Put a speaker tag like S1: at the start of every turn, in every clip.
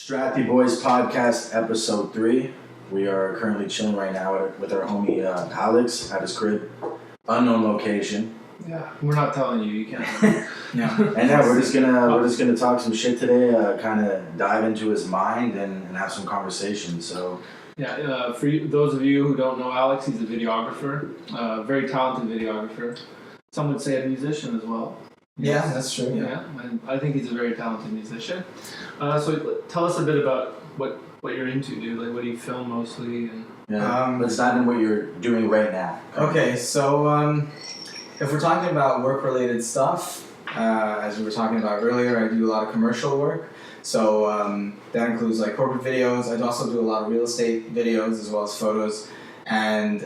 S1: Strathdee Boys podcast, episode 3. We are currently chilling right now with our homie Alex at his crib, unknown location.
S2: Yeah, we're not telling you. You can't.
S1: Yeah, and yeah, we're just gonna talk some shit today. Kind of dive into his mind and have some conversation. So.
S2: Yeah, for those of you who don't know Alex, he's a videographer, very talented videographer. Some would say a musician as well.
S3: Yeah, that's true.
S2: Yeah, and I think he's a very talented musician. So tell us a bit about what you're into, dude. Like, what do you film mostly? And
S1: let's dive in what you're doing right now.
S3: Okay, so if we're talking about work-related stuff, as we were talking about earlier, I do a lot of commercial work. So that includes like corporate videos. I also do a lot of real estate videos as well as photos and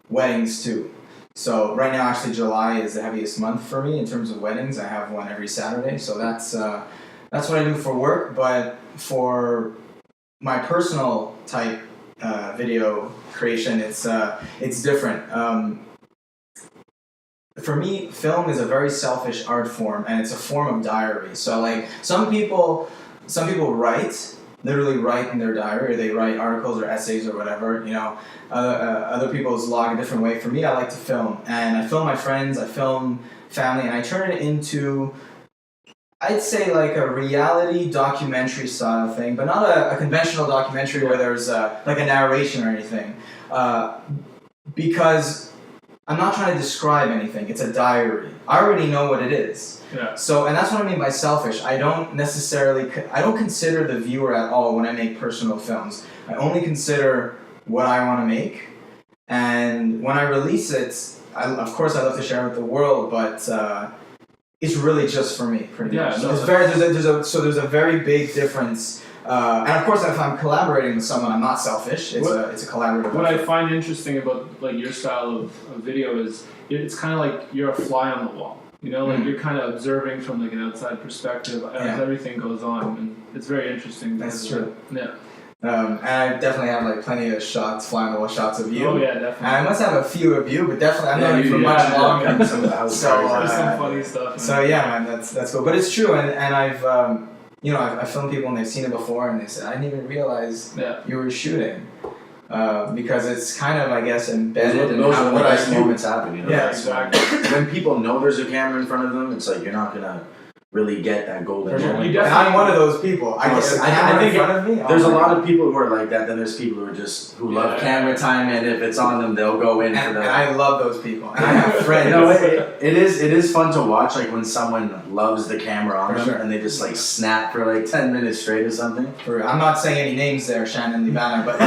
S3: weddings too. So right now, actually, July is the heaviest month for me in terms of weddings. I have one every Saturday, so that's what I do for work. But for my personal type video creation, it's different. For me, film is a very selfish art form, and it's a form of diary. So like some people literally write in their diary, or they write articles or essays or whatever, you know. Other people's log a different way. For me, I like to film, and I film my friends, I film family, and I turn it into, I'd say, like a reality documentary style thing, but not a conventional documentary where there's like a narration or anything, because I'm not trying to describe anything. It's a diary. I already know what it is.
S2: Yeah.
S3: So, and that's what I mean by selfish. I don't consider the viewer at all when I make personal films. I only consider what I want to make, and when I release it, of course I love to share it with the world, but it's really just for me, pretty much.
S2: No,
S3: there's a very big difference. And of course, if I'm collaborating with someone, I'm not selfish. It's a collaborative.
S2: What I find interesting about like your style of video is it's kind of like you're a fly on the wall. You know, like you're kind of observing from like an outside perspective as everything goes on, and it's very interesting.
S3: That's true.
S2: Yeah.
S3: And I definitely have like plenty of fly on the wall shots of you.
S2: Oh yeah, definitely.
S3: And I must have a few of you, but definitely I'm known you for much longer.
S1: And some of the house
S2: There's some funny stuff. Man.
S3: So yeah, man, that's cool. But it's true, and I've I've filmed people and they've seen it before, and they said I didn't even realize you were shooting. Because it's kind of, I guess, embedded in
S1: those are the
S3: what I
S1: best
S3: do.
S1: moments happen, you know?
S3: Yeah,
S2: exactly.
S1: When people know there's a camera in front of them, it's like you're not gonna really get that golden moment.
S3: And I'm one of those people. I guess I think in front of me.
S1: There's a lot of people who are like that. Then there's people who love camera time, and if it's on them, they'll go in for that.
S3: And I love those people. And I have friends.
S1: You know, it is fun to watch, like when someone loves the camera on them, and they just like snap for like 10 minutes straight or something.
S3: I'm not saying any names there, Shannon Libana, but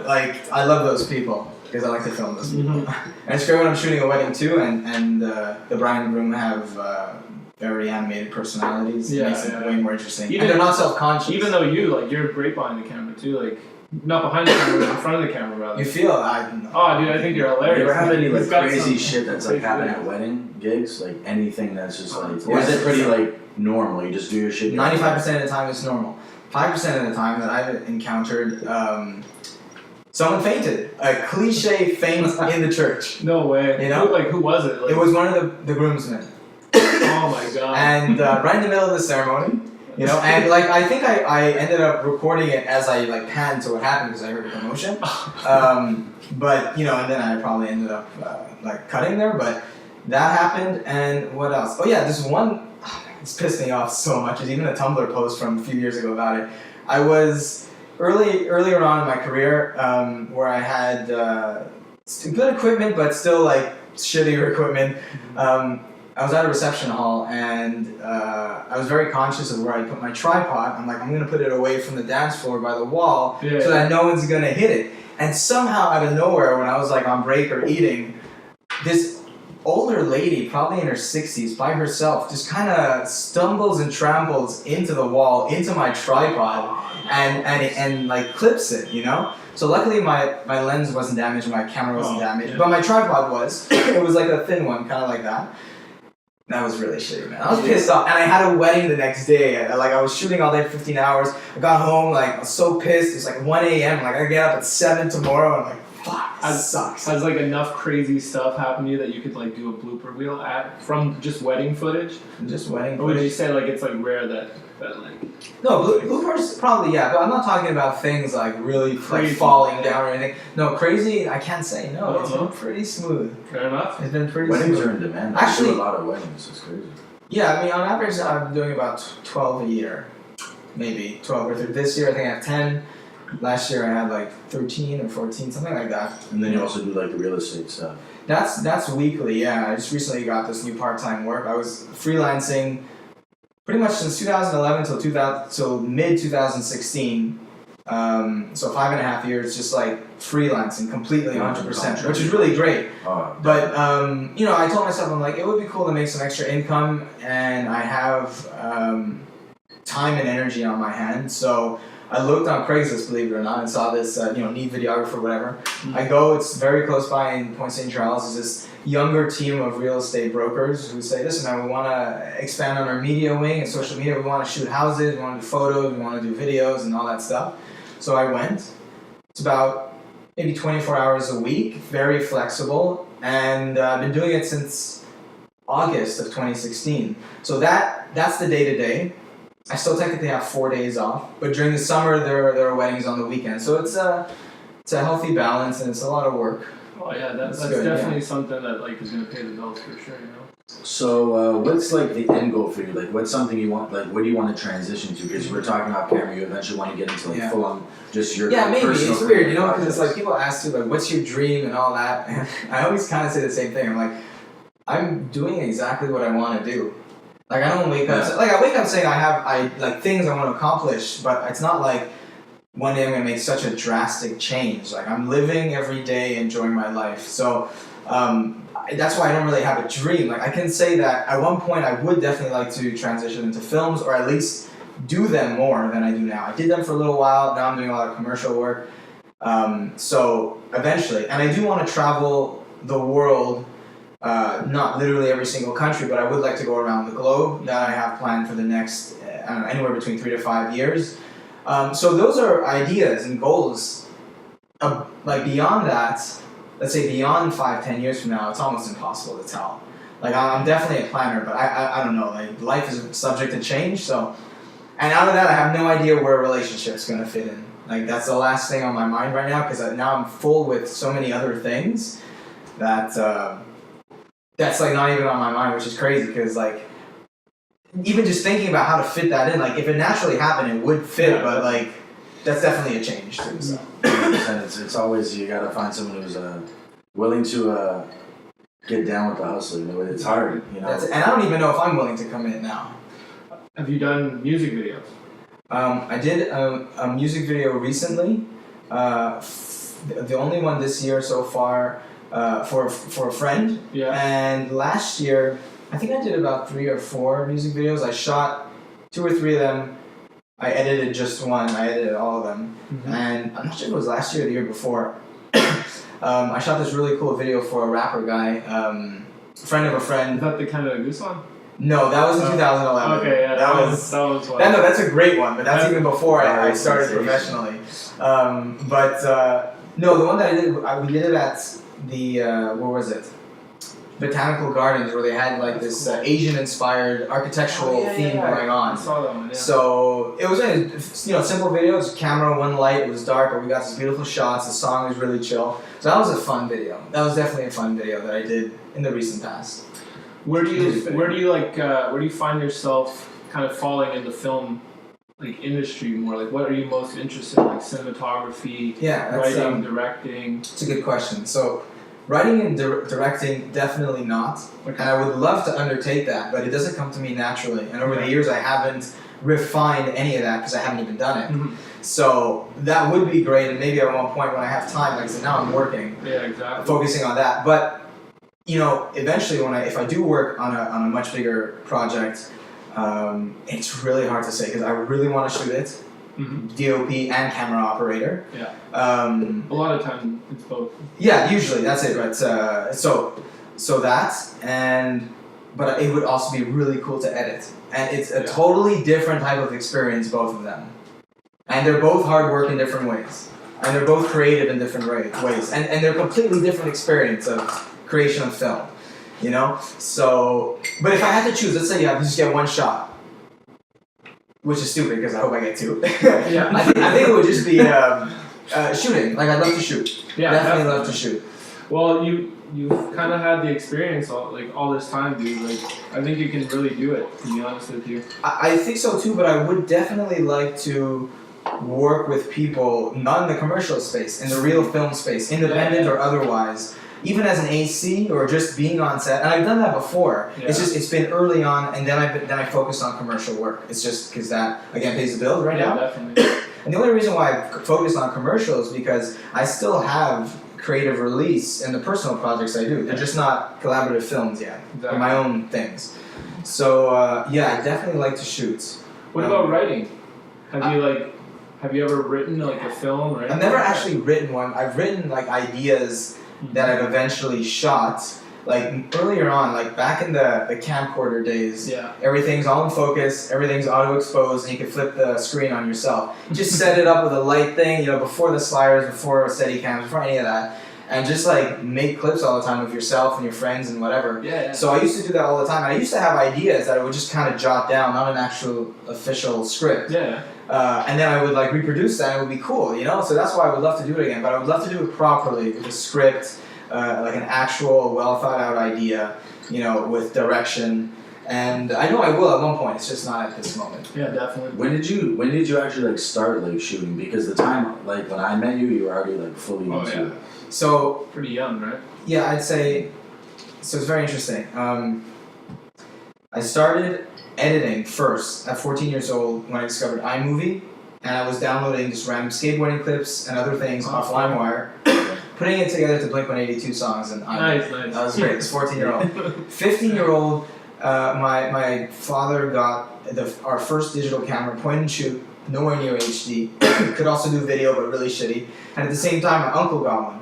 S3: like I love those people because I like to film those people. And it's great when I'm shooting a wedding too, and the bride and groom have very animated personalities. It makes it way more interesting. And they're not self-conscious.
S2: Even though you're great behind the camera too, like not behind the camera, but in front of the camera rather.
S3: You feel
S2: Oh, dude, I think you're hilarious.
S1: You ever have any like crazy shit that's like happening at wedding gigs? Like anything that's just like, or is it pretty like normal? You just do your shit.
S3: 95% of the time it's normal. 5% of the time that I've encountered, someone fainted. A cliche faint in the church.
S2: No way.
S3: You know?
S2: Who was it? Like,
S3: it was one of the groomsmen.
S2: Oh my god.
S3: And right in the middle of the ceremony, you know, and like I think I ended up recording it as I like panned to what happened because I heard the commotion. But you know, and then I probably ended up like cutting there. But that happened, and what else? Oh yeah, this one. It's pissed me off so much. There's even a Tumblr post from a few years ago about it. I was earlier on in my career where I had good equipment, but still like shittier equipment. I was at a reception hall, and I was very conscious of where I put my tripod. I'm like, I'm going to put it away from the dance floor by the wall so that no one's going to hit it. And somehow, out of nowhere, when I was like on break or eating, this older lady, probably in her 60s, by herself, just kind of stumbles and tramples into the wall, into my tripod, and like clips it, you know? So luckily my lens wasn't damaged, my camera wasn't damaged, but my tripod was. It was like a thin one, kind of like that. That was really shitty, man. I was pissed off, and I had a wedding the next day. I was shooting all day, 15 hours. I got home, like, I was so pissed. It's like 1 a.m. Like, I get up at 7 tomorrow, and I'm like, Fuck, that sucks.
S2: Has like enough crazy stuff happened to you that you could like do a blooper reel from just wedding footage?
S3: Just wedding
S2: Or would you
S3: footage.
S2: say like it's like rare that like
S3: No, bloopers probably, yeah, but I'm not talking about things like really like
S2: Crazy.
S3: falling down or anything. No, crazy, I can't say no.
S2: Oh,
S3: It's
S2: no.
S3: been pretty smooth.
S2: fair enough?
S3: It's been pretty
S1: Weddings
S3: smooth.
S1: are in demand.
S3: Actually-
S1: I do a lot of weddings. It's crazy.
S3: Yeah, I mean, on average, I'm doing about 12 a year. Maybe 12 or 13. This year, I think I have 10. Last year, I had like 13 or 14, something like that.
S1: And then you also do like the real estate stuff.
S3: That's weekly, yeah. I just recently got this new part-time work. I was freelancing pretty much since 2011 till mid 2016. So 5.5 years, just like freelancing completely, 100%, which is really great. But you know, I told myself, I'm like, it would be cool to make some extra income, and I have time and energy on my hands. So I looked on Craigslist, believe it or not, and saw this, need videographer, whatever. I go, it's very close by in Point St. Charles. There's this younger team of real estate brokers who say, listen, man, we want to expand on our media wing and social media. We want to shoot houses, we want to do photos, we want to do videos and all that stuff. So I went. It's about maybe 24 hours a week, very flexible, and I've been doing it since August of 2016. So that's the day-to-day. I still technically have 4 days off, but during the summer there are weddings on the weekend. So it's a healthy balance, and it's a lot of work.
S2: Oh yeah, that's
S3: good,
S2: definitely something that like is gonna pay the bills for sure, you know.
S1: So what's like the end goal for you? Like what's something you want, like what do you want to transition to? Because we're talking about camera, you eventually want to get into like
S3: Yeah.
S1: full on just your
S3: Yeah, maybe.
S1: personal
S3: It's weird,
S1: creative
S3: because it's
S1: projects.
S3: like people ask you, like, what's your dream and all that. And I always kind of say the same thing. I'm like, I'm doing exactly what I want to do. Like, I don't wake up, like, I wake up saying I like, things I want to accomplish, but it's not like one day I'm going to make such a drastic change. Like, I'm living every day, enjoying my life. So, that's why I don't really have a dream. Like, I can say that at one point I would definitely like to transition into films, or at least do them more than I do now. I did them for a little while, now I'm doing a lot of commercial work. So eventually, and I do want to travel the world, not literally every single country, but I would like to go around the globe. That I have planned for the next, I don't know, anywhere between 3 to 5 years. So those are ideas and goals. Like beyond that, let's say beyond 5-10 years from now, it's almost impossible to tell. Like I'm definitely a planner, but I don't know. Like life is subject to change. So, and out of that, I have no idea where a relationship's gonna fit in. Like that's the last thing on my mind right now, because now I'm full with so many other things that that's like not even on my mind, which is crazy. Because like even just thinking about how to fit that in, like if it naturally happened, it would fit, but like that's definitely a change too. So.
S1: It's always, you gotta find someone who's willing to get down with the hustle. You know, it's hard. You know,
S3: And I don't even know if I'm willing to commit now.
S2: Have you done music videos?
S3: I did a music video recently. The only one this year so far for a friend.
S2: Yeah.
S3: And last year, I think I did about 3 or 4 music videos. I shot 2 or 3 of them. I edited just one. I edited all of them.
S2: Mm-hmm.
S3: And I'm not sure if it was last year or the year before. I shot this really cool video for a rapper guy, friend of a
S2: Is
S3: friend.
S2: that the Canada Goose one?
S3: No, that was in 2011.
S2: Okay, yeah,
S3: that was
S2: one.
S3: no, that's a great one, but that's even before I
S1: That's
S3: started
S1: sensational.
S3: professionally. No, the one that I did, we did it at the, where was it? Botanical Gardens, where they had like this Asian-inspired architectural theme going
S2: I
S3: on.
S2: saw that one, yeah.
S3: So it was a simple video. It was camera, one light. It was dark, but we got these beautiful shots. The song was really chill. So that was a fun video. That was definitely a fun video that I did in the recent past.
S2: Where do you find yourself kind of falling in the film like industry more? Like what are you most interested in? Like cinematography,
S3: Yeah, that's,
S2: writing, directing?
S3: It's a good question. So writing and directing, definitely not.
S2: Okay.
S3: And I would love to undertake that, but it doesn't come to me naturally. And over the years, I haven't refined any of that because I haven't even done it.
S2: Mhm.
S3: So that would be great, and maybe at one point when I have time, like I said, now I'm working,
S2: Yeah, exactly.
S3: focusing on that. But eventually, if I do work on a much bigger project, it's really hard to say because I really want to shoot it,
S2: Mm-hmm.
S3: DOP and camera operator.
S2: Yeah.
S3: Um,
S2: A lot of times it's both.
S3: Yeah, usually that's it, right? So that, but it would also be really cool to edit, and it's a totally different type of experience, both of them, and they're both hard work in different ways. and they're both creative in different ways, and they're completely different experience of creation of film, you know. So, but if I had to choose, let's say you just get one shot, which is stupid because I hope I get two.
S2: Yeah.
S3: I think it would just be shooting. Like I'd love to shoot.
S2: Yeah,
S3: definitely love to shoot.
S2: Well, you've kind of had the experience all this time, dude. Like, I think you can really do it, to be honest with you.
S3: I think so too, but I would definitely like to work with people, not in the commercial space, in the real film space, independent or otherwise, even as an AC or just being on set. And I've done that before.
S2: Yeah.
S3: It's been early on, and then I focused on commercial work. It's just because that again pays the bills right now.
S2: Definitely.
S3: And the only reason why I focused on commercials is because I still have creative release in the personal projects I do. They're just not collaborative films yet.
S2: Exactly.
S3: They're my own things. So yeah, I definitely like to shoot.
S2: What about writing? Have you ever written like a film or anything?
S3: I've never actually written one. I've written like ideas that I've eventually shot. Like earlier on, like back in the camcorder days, everything's all in focus, everything's auto-exposed, and you can flip the screen on yourself. Just set it up with a light thing, you know, before the sliders, before Steadicams, before any of that, and just like make clips all the time with yourself and your friends and whatever.
S2: Yeah.
S3: So I used to do that all the time, and I used to have ideas that I would just kind of jot down, not an actual official script.
S2: Yeah.
S3: And then I would like reproduce that, and it would be cool, you know. So that's why I would love to do it again. But I would love to do it properly with a script. Like an actual well thought out idea, you know, with direction, and I know I will at one point. It's just not at this moment.
S2: Yeah, definitely.
S1: When did you actually like start like shooting? Because the time like when I met you, you were already like fully into it.
S3: So
S2: pretty young, right?
S3: Yeah, I'd say. So it's very interesting. I started editing first at 14 years old when I discovered iMovie, and I was downloading just random skateboarding clips and other things off LimeWire. Putting it together to Blink-182 songs, and
S2: nice.
S3: That was great. It's 14-year-old. 15-year-old, my father got our first digital camera, point and shoot, nowhere near HD. Could also do video, but really shitty. And at the same time, my uncle got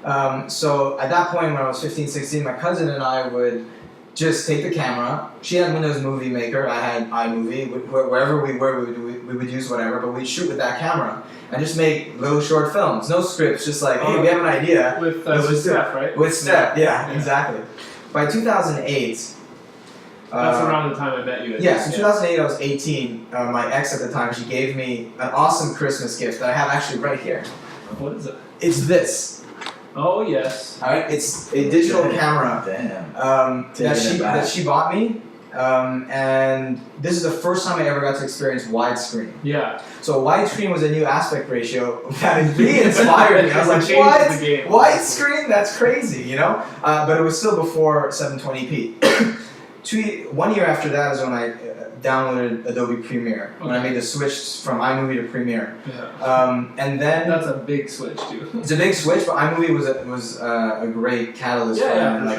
S3: one. So at that point, when I was 15, 16, my cousin and I would just take the camera. She had Windows Movie Maker. I had iMovie. Wherever we were, we would use whatever, but we'd shoot with that camera and just make little short films. No scripts, just like, hey, we have an idea.
S2: With Steph, right?
S3: With Steph, yeah, exactly. By 2008...
S2: That's around the time I met you.
S3: Yeah, so 2008 I was 18. My ex at the time, she gave me an awesome Christmas gift that I have actually right here.
S2: What is it?
S3: It's this.
S2: Oh, yes.
S3: Alright, it's a digital camera that she bought me. And this is the first time I ever got to experience widescreen.
S2: Yeah.
S3: So widescreen was a new aspect ratio that really inspired me. I was like, what? Widescreen? That's crazy, you know? But it was still before 720p. 1 year after that is when I downloaded Adobe Premiere, when I made the switch from iMovie to Premiere.
S2: Yeah.
S3: And then...
S2: That's a big switch, too.
S3: It's a big switch, but iMovie was a great catalyst for that, and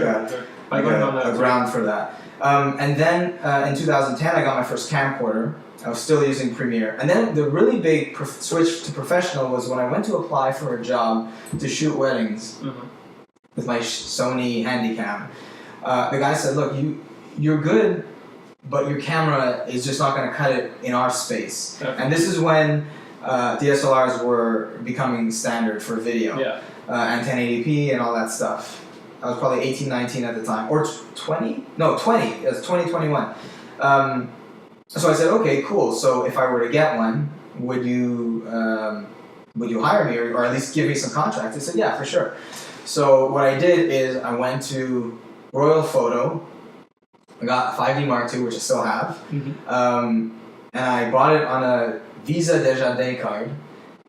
S3: a ground for that. And then in 2010, I got my first camcorder. I was still using Premiere. And then the really big switch to professional was when I went to apply for a job to shoot weddings with my Sony Handycam. The guy said, look, you're good, but your camera is just not going to cut it in our space. Okay. And this is when DSLRs were becoming standard for video. And 1080p and all that stuff. I was probably 18, 19 at the time. Or 20? No, 20. It was 2021. So I said, okay, cool. So if I were to get one, would you hire me or at least give me some contracts? He said, yeah, for sure. So what I did is I went to Royal Photo. I got a 5D Mark II, which I still have. And I bought it on a Visa Desjardins card.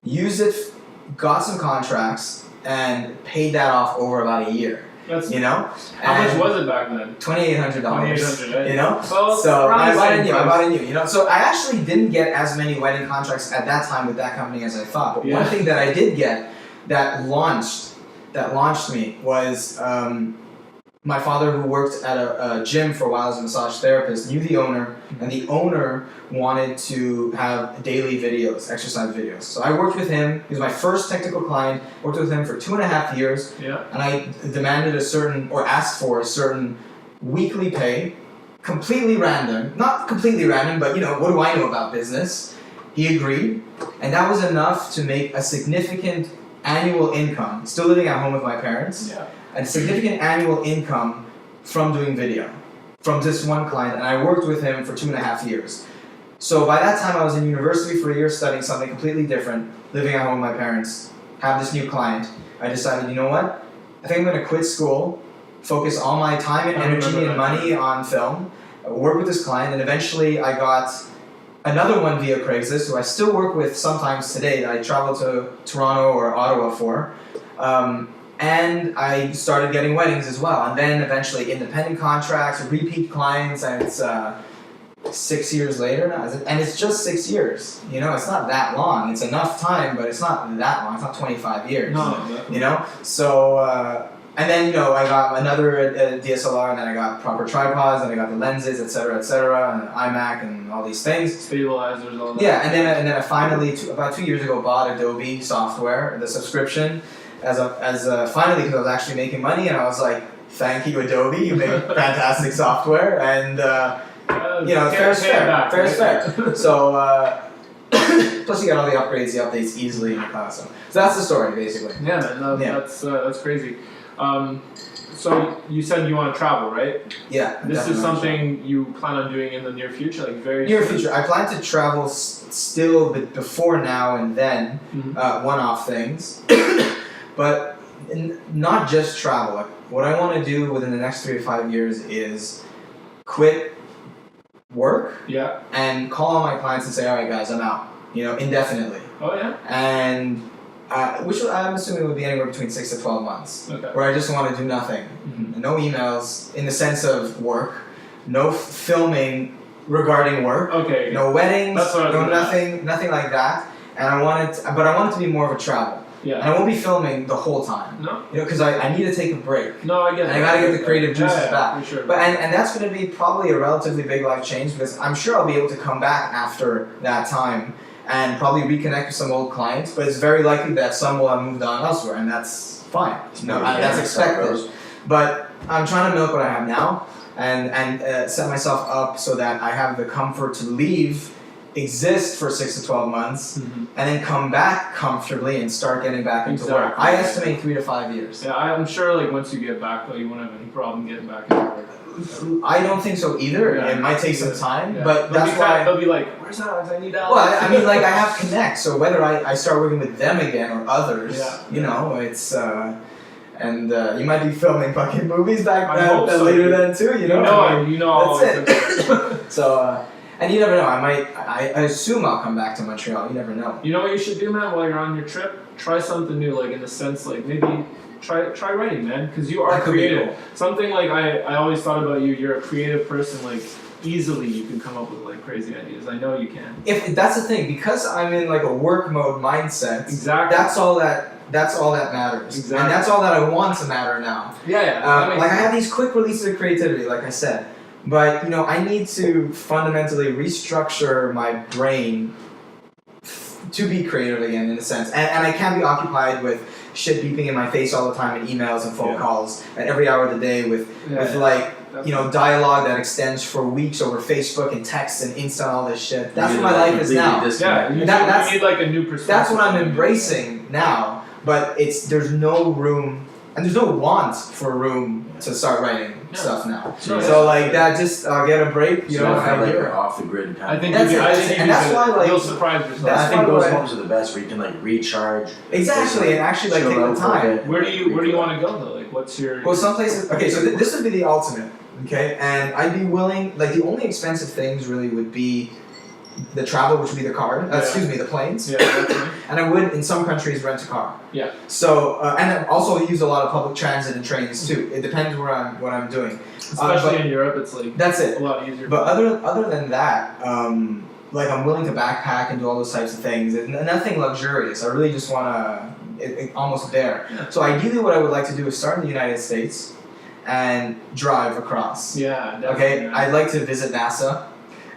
S3: Used it, got some contracts, and paid that off over about a year. You know?
S2: How much was it back then?
S3: $2,800.
S2: $2,800,
S3: you know?
S2: Well,
S3: so I bought a new, you know? So I actually didn't get as many wedding contracts at that time with that company as I thought. But one thing that I did get that launched me was my father, who worked at a gym for a while as a massage therapist, knew the owner, and the owner wanted to have daily videos, exercise videos. So I worked with him. He was my first technical client. Worked with him for 2.5 years. And I demanded asked for a certain weekly pay, completely random. Not completely random, but you know, what do I know about business? He agreed, and that was enough to make a significant annual income, still living at home with my parents,
S2: Yeah.
S3: a significant annual income from doing video, from this one client, and I worked with him for 2.5 years. So by that time I was in university for a year studying something completely different, living at home with my parents, have this new client. I decided, you know what, I think I'm going to quit school, focus all my time and energy and money on film, work with this client, and eventually I got another one via Craigslist, who I still work with sometimes today, that I travel to Toronto or Ottawa for. And I started getting weddings as well. And then eventually independent contracts, repeat clients, and it's 6 years later now. And it's just 6 years. You know, it's not that long. It's enough time, but it's not that long. It's not 25 years.
S2: No, definitely.
S3: You know? So, and then, you know, I got another DSLR, and then I got proper tripods, and I got the lenses, etc., and iMac, and all these things.
S2: Stabilizers, all that.
S3: Yeah, and then I finally, about 2 years ago, bought Adobe software, the subscription, as finally, because I was actually making money, and I was like, thank you, Adobe, you make fantastic software, and you know, fair is fair. So, plus you get all the upgrades, the updates easily in the cloud. So that's the story, basically.
S2: Yeah, man, that's crazy. So you said you want to travel, right?
S3: Yeah.
S2: This is something you plan on doing in the near future, like very
S3: near
S2: soon?
S3: future. I plan to travel still, but before now and then, one-off things, but not just travel. Like, what I want to do within the next 3 to 5 years is quit work, and call on my clients and say, all right, guys, I'm out. You know, indefinitely.
S2: Oh yeah.
S3: And which I'm assuming would be anywhere between 6 to 12 months, where I just want to do nothing, no emails in the sense of work, no filming regarding work, no weddings, no nothing like that. And I want it to be more of a travel.
S2: Yeah.
S3: And I won't be filming the whole time.
S2: No.
S3: You know, because I need to take a break.
S2: No, I get it.
S3: And I gotta get the creative juices back.
S2: For sure.
S3: But and that's going to be probably a relatively big life change, because I'm sure I'll be able to come back after that time and probably reconnect with some old clients, but it's very likely that some will have moved on elsewhere, and that's fine. That's expected. But I'm trying to milk what I have now, and set myself up so that I have the comfort to leave, exist for 6 to 12 months, and then come back comfortably and start getting back into work. I estimate 3 to 5 years.
S2: Yeah, I'm sure like once you get back though, you won't have any problem getting back into work.
S3: I don't think so either. Yeah, it might take some time, but that's why
S2: they'll be like, "Where's Alex? I need Alex."
S3: Well, I mean, like I have Connect, so whether I start working with them again or others, you know, it's and you might be filming fucking movies back then, later then too. You know, that's it. So, and you never know. I assume I'll come back to Montreal. You never know.
S2: You know what you should do, man? While you're on your trip, try something new. Like in the sense, like maybe. Try writing, man, because you are creative. Cool. Something like I always thought about you. You're a creative person. Like easily, you can come up with like crazy ideas. I know you can. If
S3: that's the thing, because I'm in like a work mode mindset.
S2: Exactly.
S3: That's all that matters.
S2: Exactly.
S3: And that's all that I want to matter now.
S2: Yeah.
S3: Like I have these quick releases of creativity, like I said, but you know I need to fundamentally restructure my brain to be creative again, in a sense, and I can't be occupied with shit beeping in my face all the time, and emails and phone calls at every hour of the day with like you know dialogue that extends for weeks over Facebook and text and Insta and all this shit. That's what my life is now.
S2: Yeah, you need like a new perspective.
S3: That's what I'm embracing now. But there's no room and there's no want for room to start writing stuff now. So like that, just get a break. You know,
S1: like you're off the grid kind
S2: I
S1: of.
S2: think
S3: that's why like
S2: you'll surprise yourself.
S1: I think those moments are the best where you can like recharge.
S3: Exactly, and actually like take the time.
S2: Where do you want to go though? Like what's your?
S3: Well, some places. Okay, so this would be the ultimate. Okay, and I'd be willing. Like the only expensive things really would be the travel, which would be the car. Excuse me, the planes.
S2: Yeah.
S3: And I would in some countries rent a car.
S2: Yeah.
S3: So and also use a lot of public transit and trains too. It depends what I'm doing.
S2: Especially in Europe, it's like
S3: that's it.
S2: A lot easier.
S3: But other than that, like I'm willing to backpack and do all those types of things. And nothing luxurious. I really just want to almost there. Yeah. So ideally, what I would like to do is start in the United States and drive across.
S2: Yeah. Definitely.
S3: Okay. I'd like to visit NASA.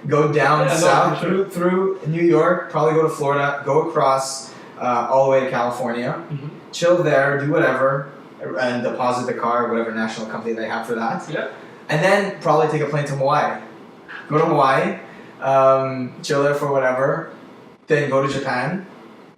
S3: Go down south through New York, probably go to Florida, go across all the way to California, chill there, do whatever, and deposit the car, whatever national company they have for that.
S2: Yeah.
S3: And then probably take a plane to Hawaii. Go to Hawaii, chill there for whatever, then go to Japan,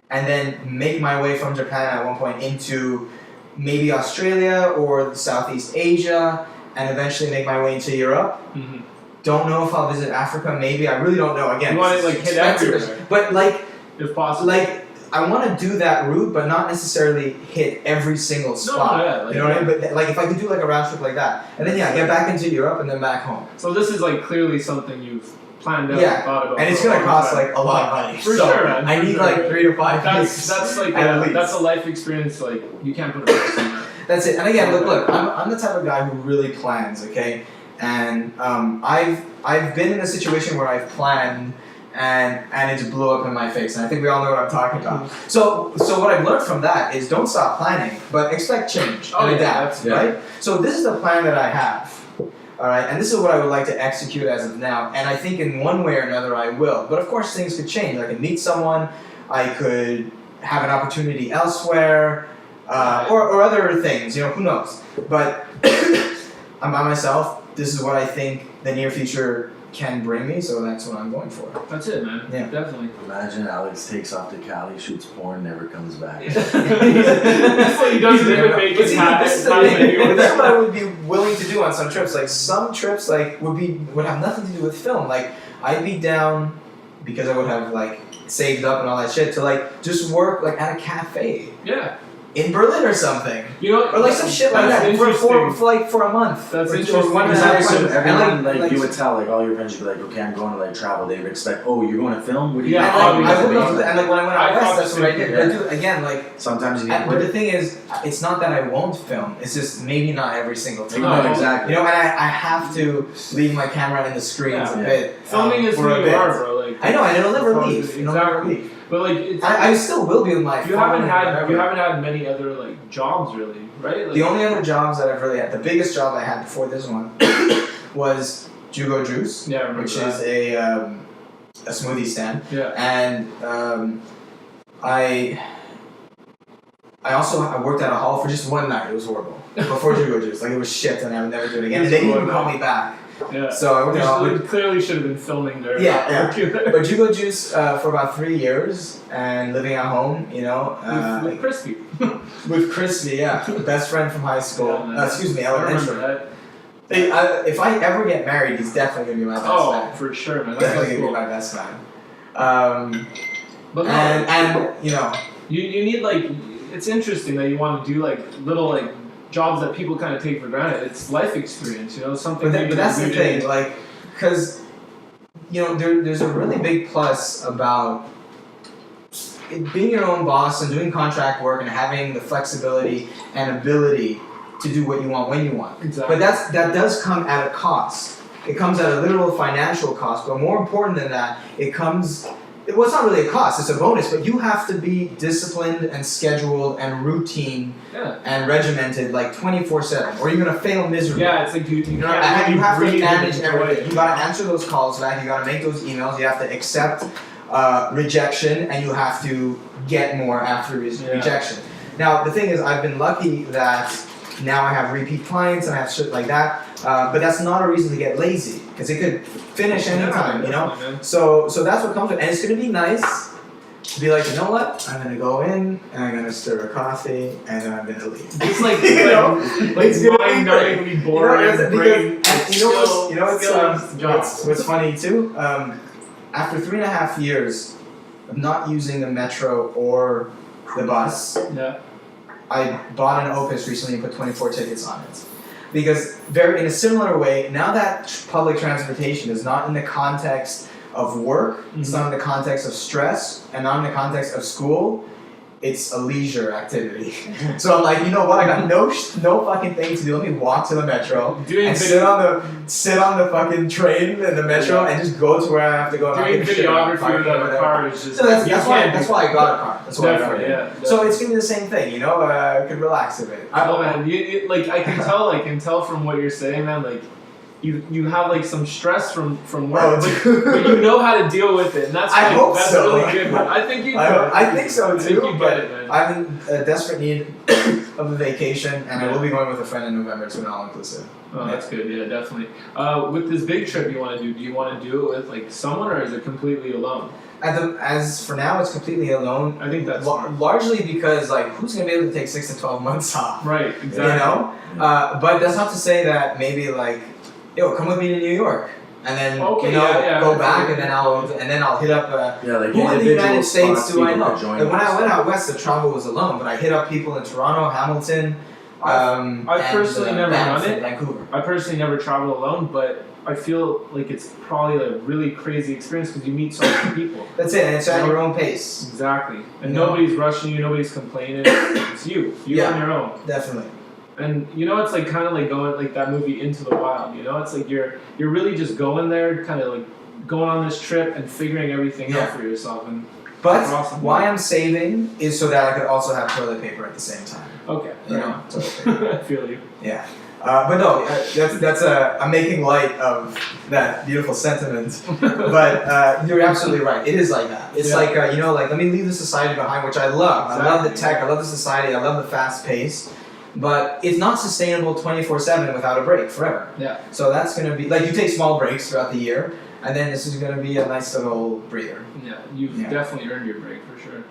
S3: and then make my way from Japan at one point into maybe Australia or Southeast Asia, and eventually make my way into Europe.
S2: Mm-hmm.
S3: Don't know if I'll visit Africa. Maybe, I really don't know. Again,
S2: You want to like hit everywhere,
S3: but like
S2: if possible.
S3: like I want to do that route, but not necessarily hit every single spot.
S2: No, yeah, like,
S3: you know what I mean? But like if I could do like a round trip like that, and then get back into Europe and then back home.
S2: So this is like clearly something you've planned out,
S3: Yeah,
S2: thought about,
S3: and it's gonna cost like a lot of money.
S2: For
S3: So
S2: sure, man.
S3: I need
S2: For
S3: like
S2: sure.
S3: 3 to 5 years.
S2: That's like
S3: at least.
S2: that's a life experience. Like you can't put a price on that.
S3: That's it. And again, look, I'm the type of guy who really plans, okay? And I've been in a situation where I've planned and it just blew up in my face, and I think we all know what I'm talking about. So what I've learned from that is don't stop planning, but expect change and adapt, right? So this is the plan that I have. All right, and this is what I would like to execute as of now, and I think in one way or another I will. But of course, things could change. I could meet someone, I could have an opportunity elsewhere, or other things. Who knows? But I'm by myself. This is what I think the near future can bring me, so that's what I'm going for.
S2: That's it, man.
S3: Yeah.
S2: Definitely.
S1: Imagine Alex takes off to Cali, shoots porn, never comes back.
S2: That's what he doesn't even make
S3: But
S2: his
S3: see,
S2: hat.
S3: this is the thing. This is what I would be willing to do on some trips. Like some trips, like would have nothing to do with film. Like I'd be down because I would have like saved up and all that shit to like just work like at a cafe.
S2: Yeah.
S3: In Berlin or something.
S2: Or
S3: like some shit like that for a month.
S2: That's
S3: or
S2: interesting.
S3: one
S1: Exactly.
S3: month.
S1: So everyone,
S3: And,
S1: like you would tell, like all your friends would be like, okay, I'm going to like travel. They would expect, oh, you're going to film? What do you
S2: Yeah,
S3: And, like, I would
S1: do?
S3: love to, and like when I went out west, that's what I did.
S1: Yeah.
S3: But dude, again, like,
S1: Sometimes you need
S3: but the thing is, it's not that I won't film. It's just maybe not every single time.
S2: No,
S1: exactly.
S3: And I have to leave my camera in the screens a bit.
S2: Filming is
S3: for
S2: who
S3: a
S2: you
S3: bit.
S2: are, bro. Like
S3: I know, and it'll never
S2: Exactly.
S3: leave. It'll never leave.
S2: But like, it's,
S3: I still will be with my
S2: you
S3: phone
S2: haven't
S3: and whatever.
S2: had many other like jobs really, right? Like,
S3: The only other jobs that I've really had, the biggest job I had before this one was Jugo Juice,
S2: Yeah, I remember
S3: which
S2: that.
S3: is a smoothie stand,
S2: Yeah.
S3: and I worked at a hall for just one night. It was horrible. Before Jugo Juice, like it was shit, and I would never do it again. And they didn't even call me back.
S2: Yeah.
S3: So I worked at a hall.
S2: You clearly should have been filming there.
S3: Yeah. But Jugo Juice for about 3 years and living at home,
S2: With Crispy.
S3: with Crispy, yeah, best friend from high school.
S2: Yeah, man.
S3: Excuse me,
S2: I remember
S3: elementary.
S2: that.
S3: If I ever get married, he's definitely gonna be my best
S2: Oh,
S3: man.
S2: for sure, man. That's
S3: Definitely
S2: cool.
S3: gonna be my best man.
S2: But no,
S3: And
S2: you need like, it's interesting that you want to do like little like jobs that people kind of take for granted. It's life experience, something.
S3: but that's the thing, like, because there's a really big plus about being your own boss and doing contract work and having the flexibility and ability to do what you want when you want.
S2: Exactly.
S3: But that does come at a cost. It comes at a literal financial cost, but more important than that, well, it's not really a cost, it's a bonus, but you have to be disciplined and scheduled and routine and regimented like 24/7, or you're gonna fail miserably.
S2: Yeah, it's like you
S3: You have to manage everything. You gotta answer those calls back, you gotta make those emails, you have to accept rejection, and you have to get more after rejection. Now, the thing is, I've been lucky that now I have repeat clients and I have shit like that, but that's not a reason to get lazy, because it could finish anytime,
S2: Man.
S3: So that's what comes with it. And it's gonna be nice to be like, you know what? I'm gonna go in and I'm gonna stir a coffee and then I'm gonna leave.
S2: It's like
S3: It's gonna be
S2: mind-numbingly boring.
S3: What's funny too? After 3.5 years of not using the metro or the bus,
S2: Yeah.
S3: I bought an Opus recently and put 24 tickets on it. Because in a similar way, now that public transportation is not in the context of work, it's not in the context of stress, and not in the context of school, it's a leisure activity. So I'm like, you know what? I got no fucking thing to do. Let me walk to the metro and sit on the fucking train in the metro and just go to where I have to go.
S2: Doing videography without a car is just.
S3: So that's why I got a car. That's why I got it.
S2: Yeah.
S3: So it's gonna be the same thing, I could relax a bit.
S2: Oh man, I can tell from what you're saying, man. Like, you have like some stress from work, but you know how to deal with it, and that's that's really good. Man. I think you do.
S3: I think so too.
S2: I think you get it, man.
S3: I'm in desperate need of a vacation, and I will be going with a friend in November to an all-inclusive.
S2: Oh, that's good. Yeah, definitely. With this big trip you want to do you want to do it with like someone, or is it completely alone?
S3: as for now, it's completely alone.
S2: I think that's smart.
S3: Largely because like who's gonna be able to take 6 to 12 months off?
S2: Right, exactly.
S3: You know, but that's not to say that maybe like, yo, come with me to New York, and then go back, and then I'll hit up.
S1: Like
S3: who in the United States do I know?
S1: Like
S3: when I went out west, the travel was alone, but I hit up people in Toronto, Hamilton.
S2: I've personally never done it.
S3: Vancouver.
S2: I personally never traveled alone, but I feel like it's probably a really crazy experience because you meet so many people.
S3: That's it, and it's at your own pace.
S2: Exactly, and nobody's rushing you, nobody's complaining. It's you on your own.
S3: Definitely.
S2: And it's like kind of like going like that movie Into the Wild. It's like you're really just going there, kind of like going on this trip and figuring everything out for yourself. And
S3: but
S2: awesome.
S3: Why I'm saving is so that I could also have toilet paper at the same time.
S2: Okay.
S3: Toilet paper.
S2: I feel you.
S3: Yeah. But no, I'm making light of that beautiful sentiment. But you're absolutely right. It is like that. It's like like let me leave the society behind, which I love.
S2: Exactly.
S3: I love the tech. I love the society. I love the fast pace. But it's not sustainable 24/7 without a break forever.
S2: Yeah.
S3: So that's gonna be like you take small breaks throughout the year, and then this is gonna be a nice little breather.
S2: Yeah, you've definitely earned your break for sure.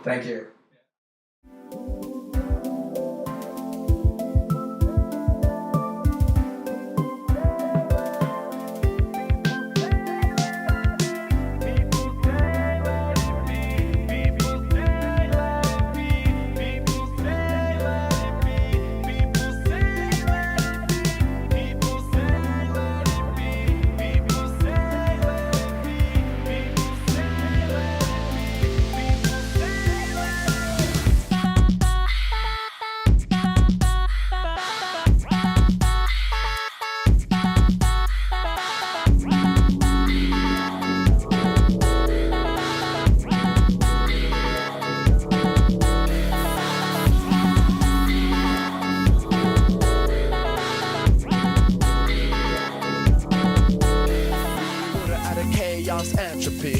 S3: Thank you.
S4: Entropy.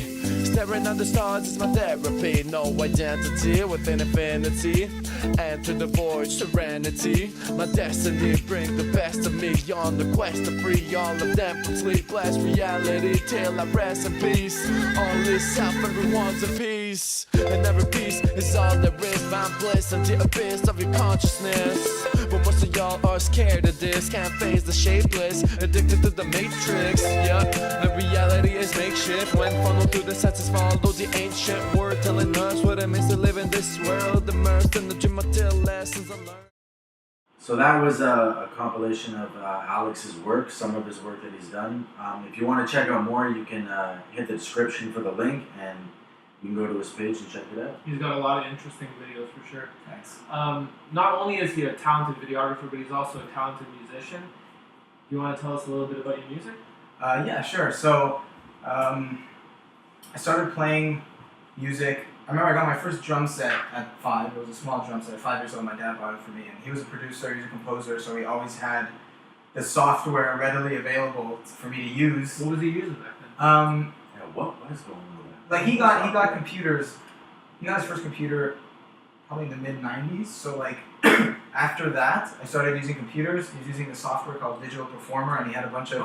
S4: Staring at the stars is my therapy. No identity within infinity. Enter the void, serenity. My destiny, bring the best of me on the quest to free all of them from sleepless reality till I rest in peace. Only self, everyone's a piece, and every piece is all there is. Find bliss in the abyss of your consciousness. But most of y'all are scared of this. Can't face the shapeless, addicted to the matrix. Yeah, the reality is makeshift. When funneled through the senses, follow the ancient word telling us what it means to live in this world. Immersed in the gym until lessons I learned.
S1: So that was a compilation of Alex's work, some of his work that he's done. If you want to check out more, you can hit the description for the link, and you can go to his page and check it out.
S2: He's got a lot of interesting videos for sure.
S3: Thanks.
S2: Not only is he a talented videographer, but he's also a talented musician. You want to tell us a little bit about your music?
S3: Yeah, sure. So I started playing music. I remember I got my first drum set at 5. It was a small drum set. At 5 years old, my dad bought it for me. And he was a producer, he was a composer, so he always had the software readily available for me to use.
S2: What was he using back then?
S1: Yeah, what is going on with that?
S3: Like he got computers. He got his first computer probably in the mid-90s. So like after that, I started using computers. He was using a software called Digital Performer, and he had a bunch of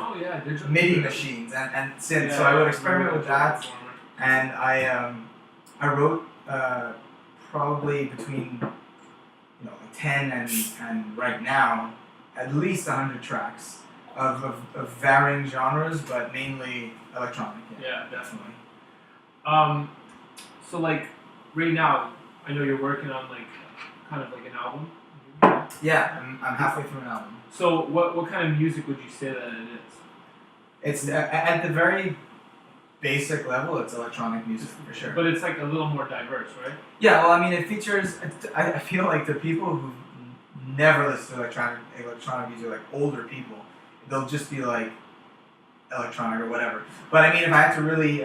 S3: MIDI machines and synths. So I would experiment with that, and I wrote probably between 10 and right now at least 100 tracks of varying genres, but mainly electronic.
S2: Yeah, definitely. So like right now, I know you're working on like kind of like an album.
S3: Yeah, I'm halfway through an album.
S2: So what kind of music would you say that it is?
S3: It's at the very basic level, it's electronic music for sure.
S2: But it's like a little more diverse, right?
S3: Yeah, well, I mean, it features. I feel like the people who never listen to electronic music, like older people, they'll just be like electronic or whatever. But I mean, if I had to really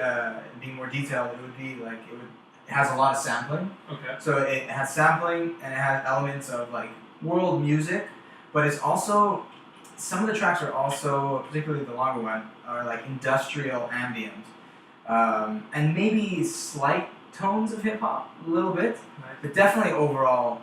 S3: be more detailed, it would be like it has a lot of sampling.
S2: Okay.
S3: So it has sampling and it has elements of like world music, but it's also some of the tracks are also, particularly the longer one, are like industrial ambient. And maybe slight tones of hip hop, a little bit, but definitely overall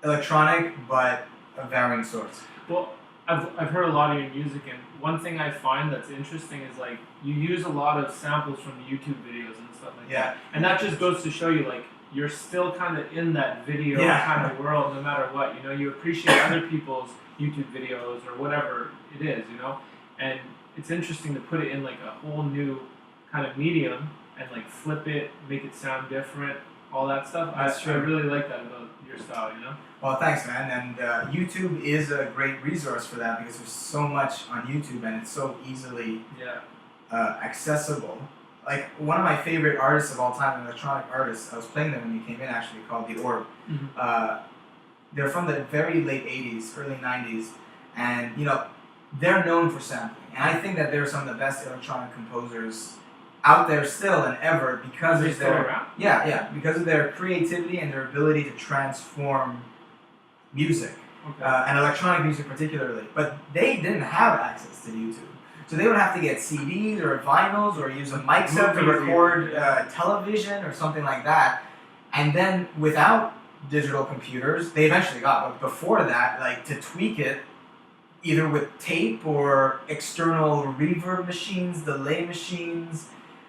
S3: electronic, but of varying sorts.
S2: Well, I've heard a lot of your music, and one thing I find that's interesting is like you use a lot of samples from YouTube videos and stuff like that, and that just goes to show you like you're still kind of in that video kind of world, no matter what. You know, you appreciate other people's YouTube videos or whatever it is, you know, and it's interesting to put it in like a whole new kind of medium and like flip it, make it sound different, all that stuff. I really like that about your style, you know.
S3: Well, thanks, man. And YouTube is a great resource for that because there's so much on YouTube and it's so easily accessible. Like one of my favorite artists of all time, an electronic artist, I was playing them when you came in actually, called The Orb. They're from the very late 80s, early 90s, and you know, they're known for sampling. And I think that they're some of the best electronic composers out there still and ever because of their because of their creativity and their ability to transform music, and electronic music particularly. But they didn't have access to YouTube, so they would have to get CDs or vinyls or use a mic set to record television or something like that. And then without digital computers, they eventually got, but before that, like to tweak it either with tape or external reverb machines, delay machines.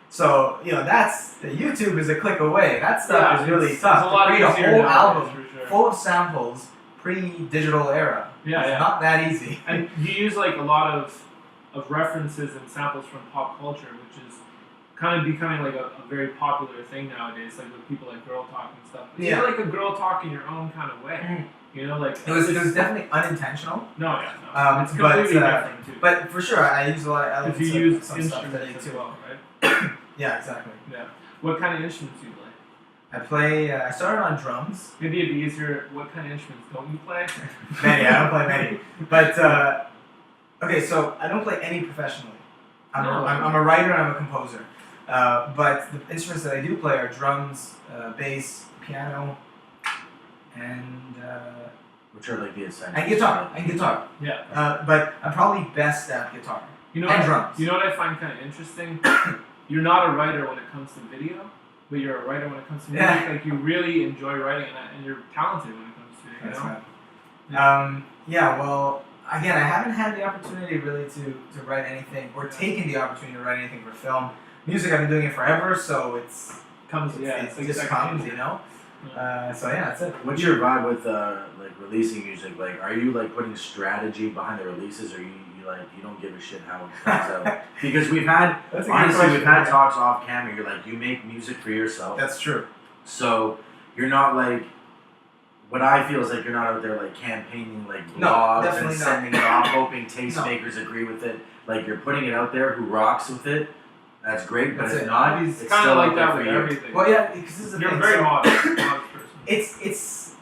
S3: So, you know, the YouTube is a click away. That stuff is really tough. To create a whole album full of samples pre-digital era. It's not that easy.
S2: And you use like a lot of references and samples from pop culture, which is kind of becoming like a very popular thing nowadays, like with people like Girl Talk and stuff. But you're like a girl talk in your own kind of way. You know, like
S3: it was definitely unintentional.
S2: No, it's completely different too.
S3: But for sure, I use a lot of elements.
S2: If you use
S3: some
S2: instruments
S3: stuff
S2: as well, right?
S3: Yeah, exactly.
S2: Yeah. What kind of instruments do you play?
S3: I play. I started on drums.
S2: Maybe it'd be easier. What kind of instruments don't you play?
S3: Many. I don't play many. But okay, so I don't play any professionally. I'm a writer and I'm a composer. But the instruments that I do play are drums, bass, piano, and
S1: which are like the essentials.
S3: And guitar.
S2: Yeah.
S3: But I'm probably best at guitar.
S2: You know
S3: and drums.
S2: You know what I find kind of interesting? You're not a writer when it comes to video, but you're a writer when it comes to music.
S3: Yeah.
S2: Like you really enjoy writing, and you're talented when it comes to it.
S3: That's
S2: You know?
S3: right. Well, again, I haven't had the opportunity really to write anything or taken the opportunity to write anything for film. Music, I've been doing it forever, so it just comes, you know. So yeah, that's it.
S1: What's your vibe with like releasing music? Like, are you like putting strategy behind the releases, or you don't give a shit how it comes out? Because we've had talks off camera. You're like, you make music for yourself.
S3: That's true.
S1: So you're not like. What I feel is like you're not out there like campaigning like blogs and sending it off, hoping tastemakers agree with it. Like you're putting it out there. Who rocks with it? That's great, but if not,
S2: it's
S1: it's
S2: kind
S1: still
S2: of like
S1: out
S2: that
S1: there
S2: with
S1: for you.
S2: everything.
S3: Well, yeah, because this is the
S2: You're
S3: thing.
S2: very modest person.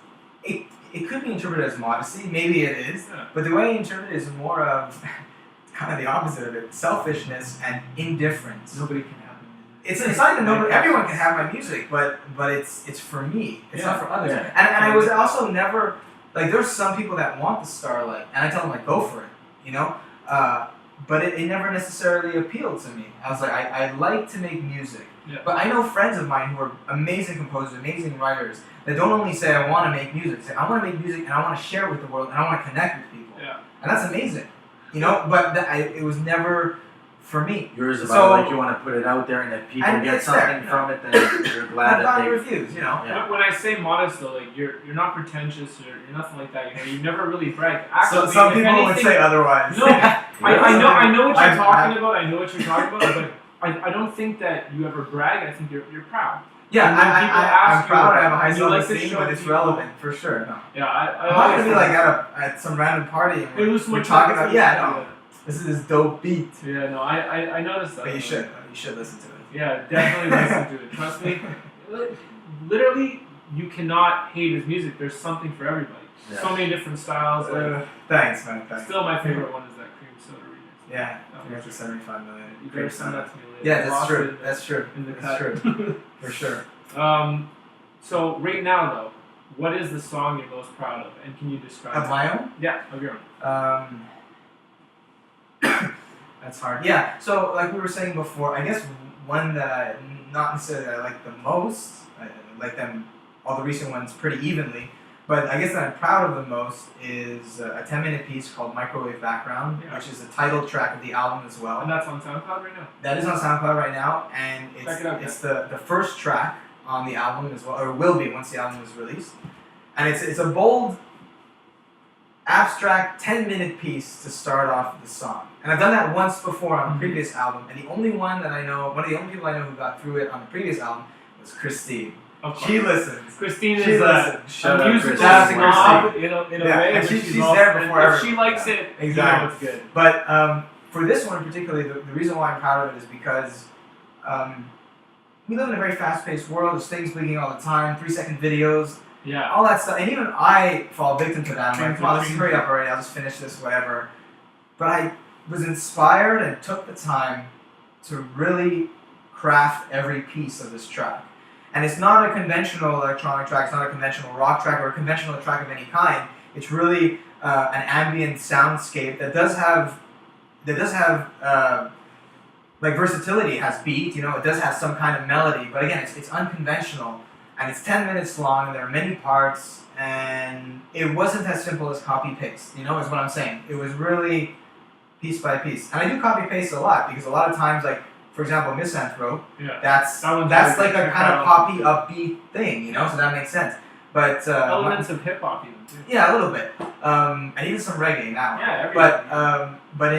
S3: It could be interpreted as modesty. Maybe it is, but the way I interpret it is more of kind of the opposite of it: selfishness and indifference.
S2: Nobody can have it.
S3: It's not even nobody. Everyone can have my music, but it's for me. It's not for others.
S1: Yeah.
S3: And I was also never like there's some people that want the starlight, and I tell them like go for it, you know. But it never necessarily appealed to me. I was like I like to make music, but I know friends of mine who are amazing composers, amazing writers that don't only say I want to make music. Say I want to make music and I want to share it with the world and I want to connect with people.
S2: Yeah.
S3: And that's amazing, you know. But it was never. For me.
S1: Yours is about like you want to put it out there, and if people get something from it, then you're glad that they
S3: reviews, you know.
S1: Yeah.
S2: When I say modest though, like you're not pretentious or you're nothing like that. You know, you never really brag.
S3: So some people would say otherwise.
S2: No, I know what you're talking about. I know what you're talking about, but I don't think that you ever brag. I think you're proud.
S3: Yeah, I'm proud. I have a high
S2: self-esteem,
S3: but it's relevant for sure. No.
S2: Yeah,
S3: I'm not gonna be like at some random party. And we're talking about no. This is this dope beat.
S2: Yeah, no, I noticed that.
S3: But you should listen to it.
S2: Yeah, definitely listen to it. Trust me. Literally, you cannot hate his music. There's something for everybody.
S1: Yeah.
S2: So many different styles.
S3: Thanks, man. Thanks.
S2: Still, my favorite one is that cream soda remix.
S3: Yeah, the 75 million.
S2: You better send that to me later.
S3: Yeah, that's true. That's true.
S2: In the
S3: that's
S2: cut.
S3: true. For sure.
S2: So right now, though, what is the song you're most proud of, and can you describe
S3: Of my own?
S2: Yeah, of your own.
S3: That's hard. Yeah. So, like we were saying before, I guess one that not necessarily I like the most. I like them all the recent ones pretty evenly. But I guess that I'm proud of the most is a 10-minute piece called Microwave Background,
S2: Yeah.
S3: which is the title track of the album as well.
S2: And that's on SoundCloud right now.
S3: That is on SoundCloud right now, and
S2: Check it out,
S3: it's the first track on the album as well, or will be once the album is released. And it's a bold, abstract 10-minute piece to start off the song. And I've done that once before on a previous album, and the only one that I know, one of the only people I know who got through it on the previous album was Christine.
S2: Of course.
S3: She listens.
S2: Christine
S3: She
S2: is
S3: listens.
S1: Shout
S2: a
S1: out
S2: musical
S1: Christine.
S2: snob in a
S3: Yeah,
S2: way.
S3: and
S2: but
S3: she's
S2: also-
S3: there before
S2: and if she
S3: everyone.
S2: likes it,
S3: Exactly.
S2: you know it's good.
S3: But for this one particularly, the reason why I'm proud of it is because we live in a very fast-paced world. There's things leaking all the time, 3-second videos,
S2: Yeah.
S3: all that stuff. And even I fall victim to that. I'm like, come on, let's hurry up already. I'll just finish this, whatever. But I was inspired and took the time to really craft every piece of this track. And it's not a conventional electronic track. It's not a conventional rock track or a conventional track of any kind. It's really an ambient soundscape that does have like versatility. It has beat, you know. It does have some kind of melody, but again, it's unconventional, and it's 10 minutes long. And there are many parts, and it wasn't as simple as copy paste. You know, is what I'm saying. It was really piece by piece, and I do copy paste a lot because a lot of times, like for example, Misanthrope.
S2: Yeah.
S3: That's
S2: That one's
S3: like
S2: really
S3: a
S2: good.
S3: kind of poppy upbeat thing, you know. So that makes sense. But
S2: Elements of hip hop even too.
S3: yeah, a little bit, and even some reggae now.
S2: Yeah,
S3: But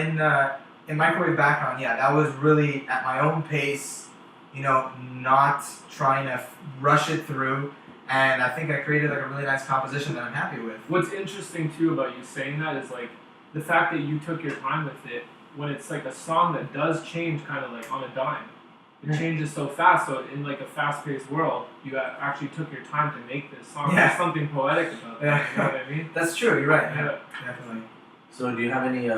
S3: in Microwave Background, yeah, that was really at my own pace, you know, not trying to rush it through, and I think I created like a really nice composition that I'm happy with.
S2: What's interesting too about you saying that is like the fact that you took your time with it when it's like a song that does change kind of like on a dime. It changes so fast, so in like a fast-paced world, you actually took your time to make this song.
S3: Yeah.
S2: There's something poetic about that, you know what I mean?
S3: That's true. You're right.
S2: Yeah.
S3: Definitely.
S1: So do you have any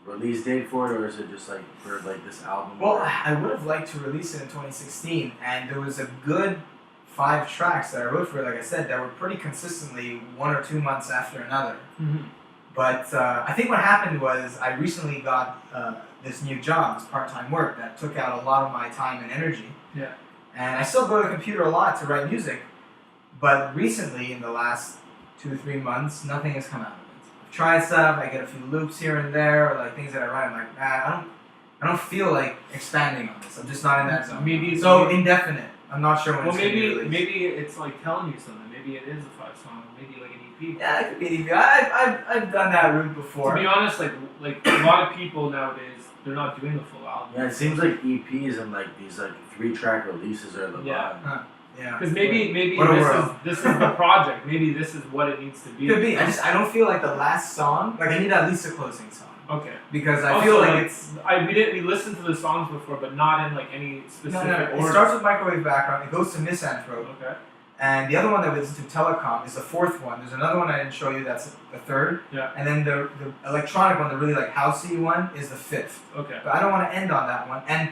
S1: release date for it, or is it just like for like this album?
S3: Well, I would have liked to release it in 2016, and there was a good 5 tracks that I wrote for it, like I said, that were pretty consistently 1 or 2 months after another.
S2: Mm-hmm.
S3: But I think what happened was I recently got this new job, this part-time work that took out a lot of my time and energy.
S2: Yeah.
S3: And I still go to the computer a lot to write music, but recently, in the last 2 or 3 months, nothing has come out of it. I've tried stuff, I get a few loops here and there, or like things that I write, I'm like, I don't feel like expanding on this. I'm just not in that zone. So indefinite. I'm not sure when
S2: Well,
S3: it's going to be released.
S2: maybe it's like telling you something. Maybe it is a 5-song, maybe like an EP.
S3: Yeah, it could be an EP. I've done that route before.
S2: To be honest, like a lot of people nowadays, they're not doing the full album.
S1: Yeah, it seems like EPs and like these like 3-track releases are the
S2: Yeah.
S1: vibe.
S3: Yeah.
S2: Because maybe
S3: What a world.
S2: this is the project. Maybe this is what it needs to be.
S3: Could be. I don't feel like the last song. Like I need at least a closing song
S2: Okay.
S3: because I
S2: Also,
S3: feel like
S2: like,
S3: it's.
S2: we listened to the songs before, but not in like any specific
S3: No.
S2: order.
S3: It starts with Microwave Background. It goes to Misanthrope,
S2: Okay.
S3: and the other one that we listen to, Telecom, is the 4th one. There's another one I didn't show you. That's the 3rd.
S2: Yeah.
S3: And then the electronic one, the really like housey one, is the 5th.
S2: Okay.
S3: But I don't want to end on that one. And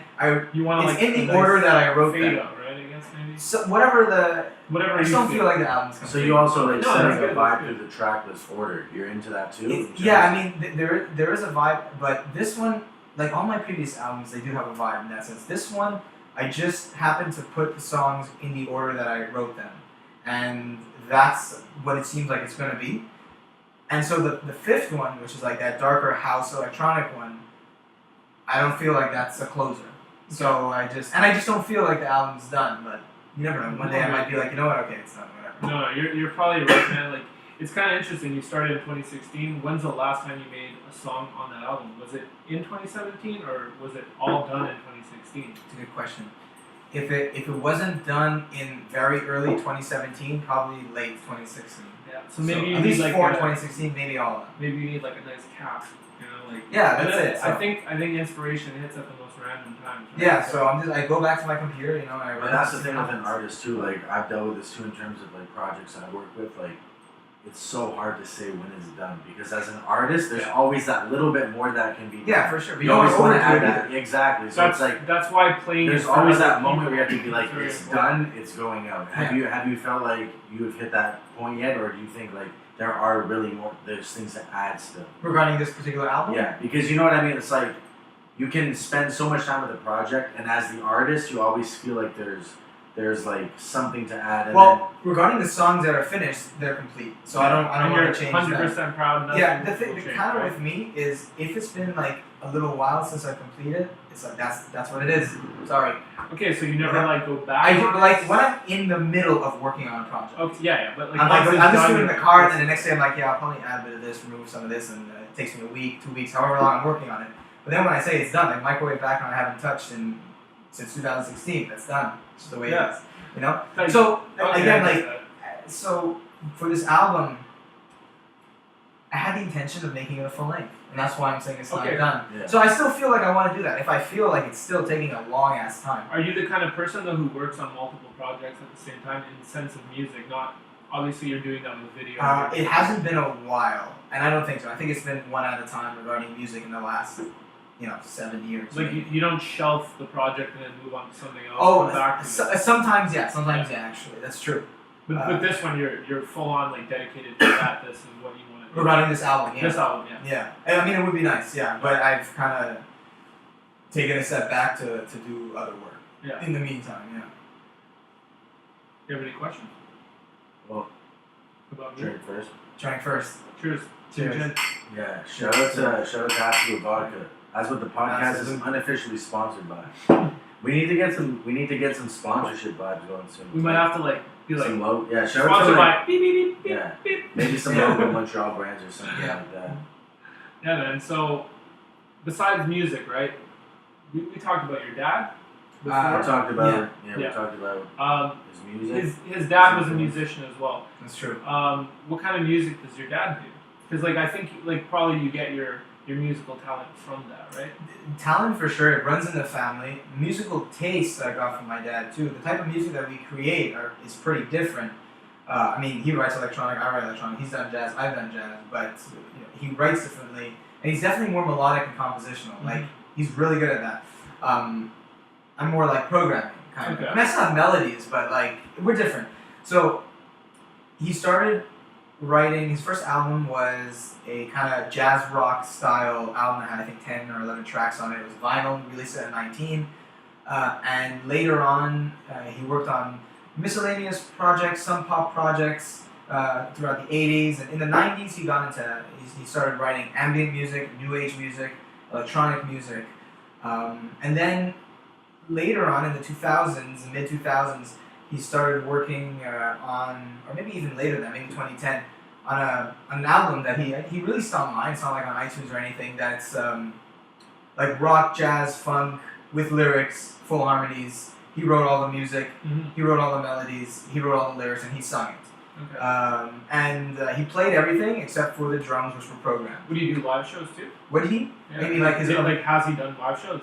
S2: You want to
S3: it's
S2: like
S3: in
S2: a
S3: the
S2: nice
S3: order that I wrote
S2: fade
S3: them.
S2: out, right? I guess maybe.
S3: So whatever
S2: Whatever
S3: I just
S2: you
S3: don't feel like the album's
S1: So
S3: complete.
S1: you also like
S2: No,
S1: setting
S2: that's
S1: a
S2: good,
S1: vibe
S2: that's
S1: through the track list order. You're into that too?
S3: Yeah, I mean, there is a vibe, but this one, like all my previous albums, they do have a vibe in that sense. This one, I just happened to put the songs in the order that I wrote them, and that's what it seems like it's going to be. And so the 5th one, which is like that darker house electronic one, I don't feel like that's a closer. So I just don't feel like the album's done, but you never know. One day I might be like, you know what, okay, it's done, whatever.
S2: No, you're probably right, man. Like it's kind of interesting. You started in 2016. When's the last time you made a song on that album? Was it in 2017 or was it all done in 2016?
S3: It's a good question. If it wasn't done in very early 2017, probably late 2016.
S2: Yeah. So maybe you
S3: at
S2: need
S3: least
S2: like
S3: 2016, maybe all of them.
S2: maybe you need like a nice cap. You know, like
S3: Yeah, that's
S2: and
S3: it.
S2: I
S3: So-
S2: think inspiration hits at the most random times. Right?
S3: Yeah, so I go back to my computer, you know, and I
S1: But
S3: write
S1: that's the
S3: down
S1: thing with an
S3: comments.
S1: artist too. Like I've dealt with this too in terms of like projects I work with. Like it's so hard to say when it's done because as an artist, there's always that little bit more that can be done.
S3: Yeah, for sure. But
S1: You always want to add
S3: overdo it
S1: that. Exactly. So
S2: That's
S1: it's like
S2: that's why playing.
S1: there's
S2: in
S1: always
S2: front of
S1: that
S2: people
S1: moment where you have to be like,
S2: is very
S1: it's
S2: important.
S1: done, it's going out. Have you felt like you have hit that point yet, or do you think like there are really more? There's things to add still.
S3: regarding this particular album.
S1: Yeah, because you know what I mean. It's like you can spend so much time with a project, and as the artist, you always feel like there's there's like something to add. And
S3: Well, regarding the songs that are finished, they're complete. So I don't
S2: And
S3: want
S2: you're
S3: to change
S2: 100%
S3: that.
S2: proud. Nothing
S3: Yeah, the
S2: will
S3: thing,
S2: change,
S3: kind of
S2: right?
S3: with me is if it's been like a little while since I completed, it's like that's what it is. Sorry,
S2: Okay, so you never like go back.
S3: I do,
S2: on
S3: but
S2: it?
S3: like when I'm in the middle of working on a project.
S2: Okay, yeah, but like
S3: I'm
S2: once it's
S3: just
S2: done,
S3: doing the card, and the next day I'm like, yeah, I'll probably add a bit of this, remove some of this, and it takes me a week, 2 weeks, however long I'm working on it. But then when I say it's done, like microwave background I haven't touched since 2016, that's done. It's just the way it is, you know.
S2: Like,
S3: So
S2: okay,
S3: again,
S2: I
S3: like,
S2: get
S3: so for this album, I had the intention of making it a full length, and that's why I'm saying it's
S2: Okay.
S3: not done.
S1: Yeah.
S3: So I still feel like I want to do that. If I feel like it's still taking a long ass time.
S2: Are you the kind of person though who works on multiple projects at the same time in the sense of music? Not obviously you're doing that with video.
S3: It hasn't been a while, and I don't think so. I think it's been one at a time regarding music in the last, 7 years.
S2: Like you don't shelf the project and then move on to something else.
S3: Oh,
S2: go back to it.
S3: sometimes yeah, actually, that's true.
S2: But this one you're full on like dedicated to that. This is what you want to do.
S3: Regarding this album, yeah.
S2: This album, yeah.
S3: Yeah, and I mean it would be nice, yeah, but I've kind of taken a step back to do other work.
S2: Yeah.
S3: In the meantime, yeah.
S2: You have any questions?
S1: Well,
S2: About me?
S1: drink first.
S3: Trying first.
S2: Cheers.
S3: Cheers.
S2: Gin.
S1: Yeah, shout out to Absolute Vodka. That's what the podcast is
S3: Absolute.
S1: unofficially sponsored by. We need to get some sponsorship vibes going soon.
S2: We might have to like be like
S1: some low, yeah. Shout out
S2: sponsored
S1: to like,
S2: by beep beep beep beep
S1: yeah.
S2: beep.
S1: maybe some local Montreal brands or something
S3: Yeah.
S1: like that.
S2: Yeah, man. So besides music, right? We talked about your dad.
S1: We
S2: Before.
S1: talked about we
S2: Yeah.
S1: talked about
S2: Um,
S1: his music.
S2: his dad was a musician as well.
S3: That's true.
S2: What kind of music does your dad do? Because like I think like probably you get your musical talent from that, right?
S3: Talent for sure, it runs in the family. Musical taste I got from my dad too. The type of music that we create is pretty different. I mean, he writes electronic, I write electronic. He's done jazz, I've done jazz, but he writes differently, and he's definitely more melodic and compositional.
S2: Mm-hmm.
S3: Like he's really good at that. I'm more like programming kind of.
S2: Okay.
S3: I mean, I still have melodies, but like we're different. So he started writing. His first album was a kind of jazz rock style album that had I think 10 or 11 tracks on it. It was vinyl. He released it at 19, and later on he worked on miscellaneous projects, some pop projects throughout the 80s, and in the 90s he started writing ambient music, new age music, electronic music, and then later on in the 2000s, mid 2000s, he started working on, or maybe even later than maybe 2010, on an album that he released online. It's not like on iTunes or anything. That's like rock, jazz, funk with lyrics, full harmonies. He wrote all the music.
S2: Mm-hmm.
S3: He wrote all the melodies. He wrote all the lyrics, and he sung it.
S2: Okay.
S3: And he played everything except for the drums, which were programmed.
S2: Would you do live shows too?
S3: What did he?
S2: Yeah.
S3: Maybe like his
S2: Yeah,
S3: own.
S2: like has he done live shows?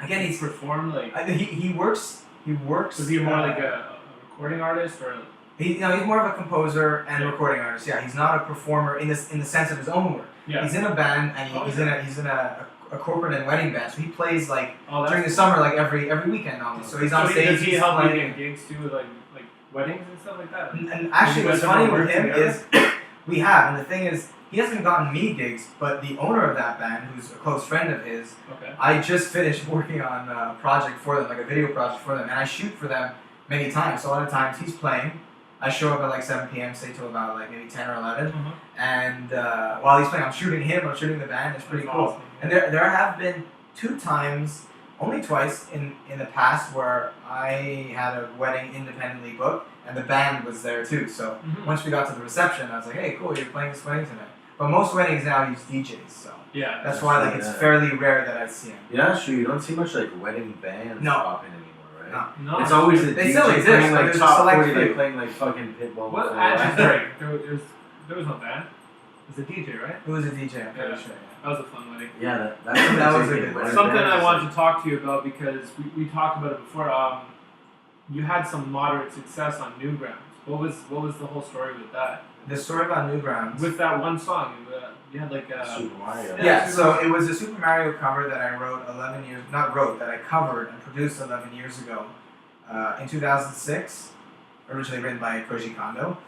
S3: Again,
S2: He's performed like.
S3: he works. He works.
S2: Was he more like a recording artist or?
S3: He's more of a composer and
S2: Yeah.
S3: recording artist. Yeah, he's not a performer in the sense of his own work.
S2: Yeah.
S3: He's in a band and
S2: Oh,
S3: he's
S2: yeah.
S3: in a corporate and wedding band. So he plays like
S2: Oh, that's
S3: during the summer, like every weekend almost. So he's on stage.
S2: Does he
S3: he's
S2: help you
S3: playing.
S2: get gigs too with like weddings and stuff like that?
S3: And actually,
S2: You
S3: what's
S2: guys
S3: funny
S2: ever
S3: with
S2: work
S3: him
S2: together?
S3: is we have, and the thing is, he hasn't gotten me gigs, but the owner of that band, who's a close friend of his,
S2: Okay.
S3: I just finished working on a project for them, like a video project for them, and I shoot for them many times. So a lot of times he's playing. I show up at like 7 p.m., stay till about like maybe 10 or 11, and while he's playing, I'm shooting him, I'm shooting the band. It's pretty
S2: That's
S3: cool.
S2: awesome.
S3: And there have been 2 times, only twice in the past where I had a wedding independently booked, and the band was there too. So
S2: Mhm.
S3: once we got to the reception, I was like, hey, cool, you're playing this wedding tonight. But most weddings now use DJs, so
S2: Yeah.
S3: that's why like it's
S1: Yeah.
S3: fairly rare that I see them.
S1: Yeah, that's true. You don't see much like wedding bands
S3: No.
S1: popping anymore, right?
S3: No.
S2: No.
S1: It's always the
S3: They
S1: DJ
S3: still exist,
S1: playing
S3: but
S1: like
S3: there's a
S1: top
S3: select
S1: 40, like
S3: few.
S1: playing like fucking Pitbull.
S2: What
S1: before,
S2: at
S1: right?
S2: Drake? There was no band. It was a DJ, right?
S3: It was a DJ, I'm pretty
S2: Yeah.
S3: sure.
S2: That was a fun wedding.
S1: Yeah, that's
S3: That was a
S1: good
S3: good
S1: wedding
S2: Something
S1: band
S2: I
S1: is
S2: wanted to talk to you about because we talked about it before. You had some moderate success on Newgrounds. What was the whole story with that?
S3: The story about Newgrounds.
S2: With that one song, you had like a
S1: Super Mario.
S3: Yeah, so it was a Super Mario cover that I wrote that I covered and produced 11 years ago in 2006, originally written by Koji Kondo.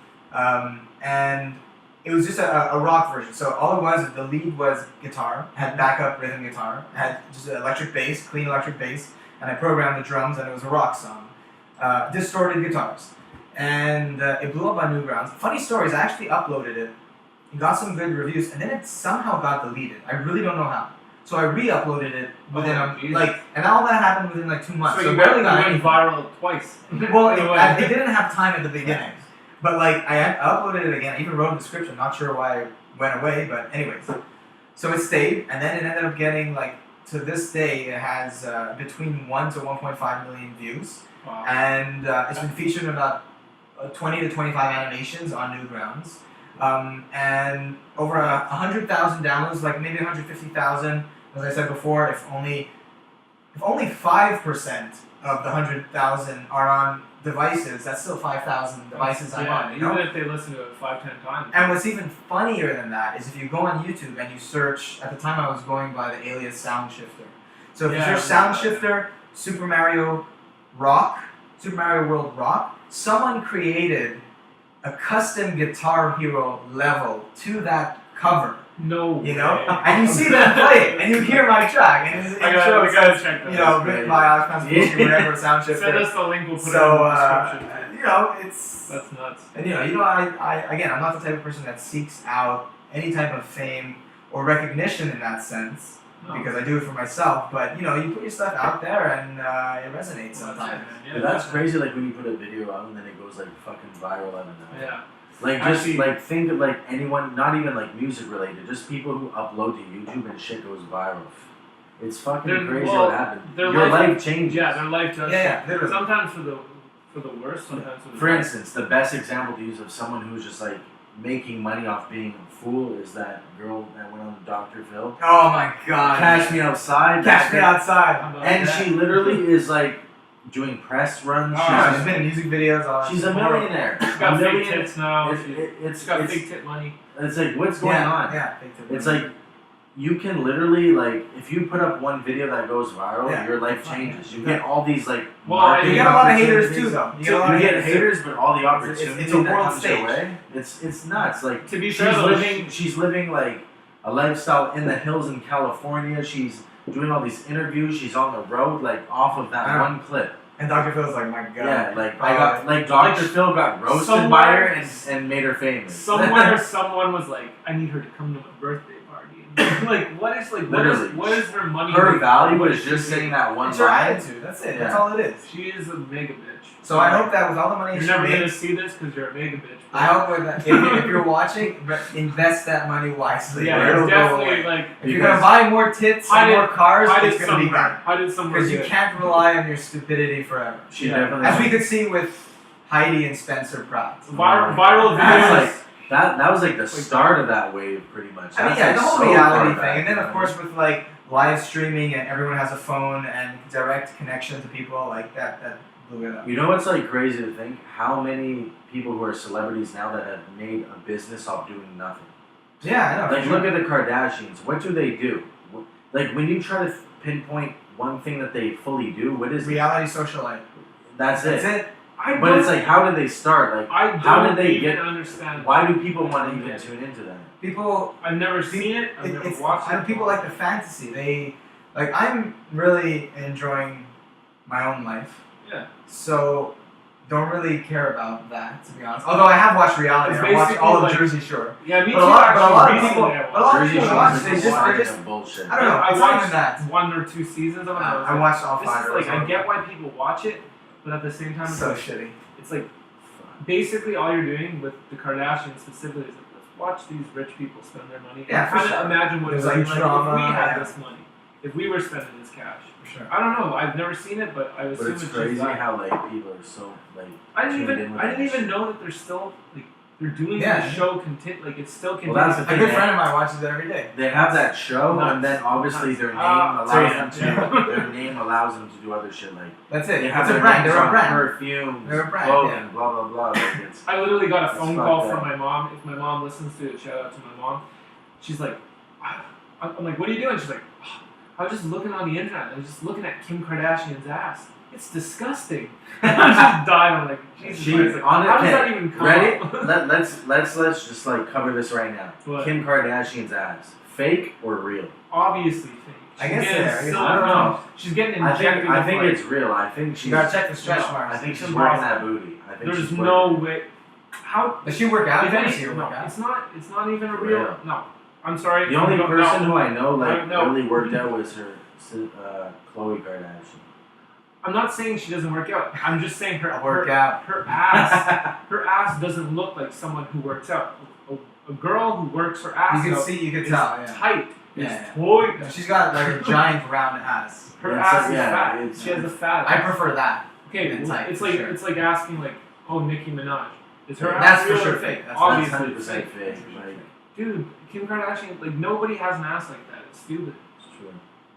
S3: And it was just a rock version. So all it was, the lead was guitar, had backup rhythm guitar, had just an electric bass, clean electric bass, and I programmed the drums and it was a rock song. distorted guitars. And it blew up on Newgrounds. Funny stories, I actually uploaded it, got some good reviews, and then it somehow got deleted. I really don't know how. So I re-uploaded it within and all that happened within like 2 months.
S2: So you
S3: barely
S2: went viral twice.
S3: Well, it didn't have time at the beginning. But like I uploaded it again. I even wrote a description. Not sure why it went away, but anyways. So it stayed, and then it ended up getting like to this day it has between 1 to 1.5 million views, and it's been featured in about 20 to 25 animations on Newgrounds, and over 100,000 downloads, like maybe 150,000. As I said before, if only 5% of the 100,000 are on devices, that's still 5,000 devices I'm on. You know?
S2: Even if they listen to it 5-10 times.
S3: And what's even funnier than that is if you go on YouTube and you search, at the time I was going by the alias Sound Shifter. So if you search Sound Shifter, Super Mario World Rock, someone created a custom Guitar Hero level to that cover.
S2: No,
S3: you know, and you see them play it, and you hear my track, and it's
S2: gotta check that.
S3: You know, written by Alex Pacifici, whatever, Sound Shifter.
S2: Send us the link. We'll put it in the description.
S3: You know, it's
S2: that's nuts.
S3: And I'm not the type of person that seeks out any type of fame or recognition in that sense, because I do it for myself. But you put your stuff out there, and it resonates sometimes.
S1: Yeah, that's crazy. Like when you put a video out, and then it goes like fucking viral out of nowhere.
S2: Yeah.
S1: Like just like think of like anyone, not even like music related, just people who upload to YouTube and shit goes viral. It's fucking crazy what happened. Your life changes.
S2: Yeah, their life does.
S3: Yeah.
S2: Sometimes for the worst, sometimes for the
S1: For instance, the best example to use of someone who's just like making money off being a fool is that girl that went on Dr. Phil.
S3: Oh my god.
S1: Catch Me Outside.
S3: Catch Me Outside.
S1: And she literally is like doing press runs.
S3: She's been in music videos. All that.
S1: She's a millionaire.
S2: She's got fake tits now.
S1: It's
S2: got fake tit money.
S1: It's like, what's going on?
S3: Yeah, fake tit money.
S1: It's like, you can literally, like, if you put up one video that goes viral, your life changes. You get all these, like,
S3: you get a lot of haters too, though. You
S1: get haters, but all the opportunity
S3: it's a world
S1: that comes
S3: stage.
S1: your way, it's nuts. Like,
S2: to be fair,
S1: she's living, like, a lifestyle in the hills in California. She's doing all these interviews. She's on the road, like, off of that one clip.
S3: And Dr. Phil's like, my god.
S1: Yeah, like Dr. Phil got roasted by her and made her famous.
S2: Somewhere someone was like, I need her to come to my birthday party. What is her money?
S1: Her value is just saying that one
S3: it's her
S1: line.
S3: attitude. That's it. Yeah. That's all it is.
S2: She is a mega bitch.
S3: So I hope that with all the money
S2: you're never gonna see this because you're a mega bitch.
S3: I hope that if you're watching, invest that money wisely.
S2: Yeah, it's definitely like
S3: if you're gonna buy more tits and more cars, it's gonna be gone.
S2: I did somewhere
S3: because you can't rely on your stupidity forever. As we could see with Heidi and Spencer Pratt.
S2: Viral videos.
S1: That was like the start of that wave, pretty much.
S3: I mean, the whole reality thing, and then of course with like live streaming and everyone has a phone and direct connection to people like that blew it up.
S1: You know what's like crazy to think? How many people who are celebrities now that have made a business off doing nothing?
S3: Yeah, I know.
S1: Like look at the Kardashians. What do they do? Like when you try to pinpoint one thing that they fully do, what is
S3: reality socialite?
S1: That's it.
S3: That's it.
S1: But it's like, how did they start? Like, how did they get?
S2: Understand?
S1: Why do people want to even tune into that?
S3: People.
S2: I've never seen it. I've never watched it.
S3: People like the fantasy. I'm really enjoying my own life.
S2: Yeah.
S3: So, don't really care about that, to be honest. Although I have watched reality. I watched all of Jersey Shore.
S2: Yeah, me too.
S3: But a lot of people watch.
S1: They just
S3: bullshit. I don't know.
S2: I watched that 1 or 2 seasons of it.
S3: I watched all 5.
S2: Like I get why people watch it. But at the same time, it's
S3: so
S2: like,
S3: shitty.
S2: It's like basically all you're doing with the Kardashians specifically is like, let's watch these rich people spend their money.
S3: Yeah,
S2: and kind of imagine what it's like if we had this money, if we were spending this cash.
S3: For sure.
S2: I don't know. I've never seen it, but I assume
S1: it's crazy
S2: just that.
S1: how like people are so like.
S2: I didn't even know that they're still like. They're doing the show like it's still continuing.
S1: Well, that's the thing.
S3: A good friend of mine watches it every day.
S1: They have that show, and then obviously their name allows them to. Their name allows them to do other shit like.
S3: That's it.
S1: They have
S3: it's a brand. They're a brand.
S1: Perfumes,
S3: they're a brand.
S1: clothing, blah blah blah. Like it's,
S2: I literally got a phone call from my mom. If my mom listens to it, shout out to my mom. She's like, I'm like, what are you doing? She's like, I was just looking on the internet. I was just looking at Kim Kardashian's ass. It's disgusting. I just died. I'm like, Jesus Christ. Like, how does that even come up?
S1: Let's just like cover this right now.
S2: What?
S1: Kim Kardashian's ass, fake or real?
S2: Obviously fake.
S3: I guess
S2: getting
S3: there.
S2: silly
S1: I don't know.
S2: She's getting
S1: I
S2: injected.
S1: think
S2: with,
S1: it's real. I think
S3: You
S1: she's.
S3: gotta check the stretch
S2: No,
S3: marks.
S1: I think
S2: It's
S1: she's
S2: impossible.
S1: working that booty. I think
S2: There's
S1: she's
S2: no
S1: working.
S2: way. How?
S3: Does she work out?
S2: If
S3: I wanna
S2: any,
S3: see her
S2: no,
S3: work out.
S2: it's not. It's not even a
S1: For
S2: real.
S1: real.
S2: No, I'm sorry.
S1: The only
S2: no,
S1: person
S2: no.
S1: who I know
S2: No.
S1: really worked out was her Khloe Kardashian.
S2: I'm not saying she doesn't work out. I'm just saying her
S3: Work out.
S2: her ass her ass doesn't look like someone who works out. A girl who works her ass
S3: You can
S2: out
S3: see, you can
S2: is
S3: tell. Yeah.
S2: tight.
S3: Yeah,
S2: It's tight.
S3: No, she's got like a giant round ass.
S2: Her
S1: Yeah,
S2: ass
S1: so-
S2: is
S1: yeah,
S2: fat.
S1: it's-
S2: She has a fat
S3: I
S2: ass.
S3: prefer that.
S2: Okay,
S3: than
S2: well,
S3: tight,
S2: it's
S3: for
S2: like
S3: sure.
S2: it's like asking like, oh, Nicki Minaj. Is her
S3: That's
S2: ass
S3: for
S2: real
S3: sure
S2: or
S3: fake. That's
S2: Obviously,
S1: 100%
S2: it's
S1: fake. Like,
S2: dude, Kim Kardashian, like nobody has an ass like that. It's stupid.
S1: it's true.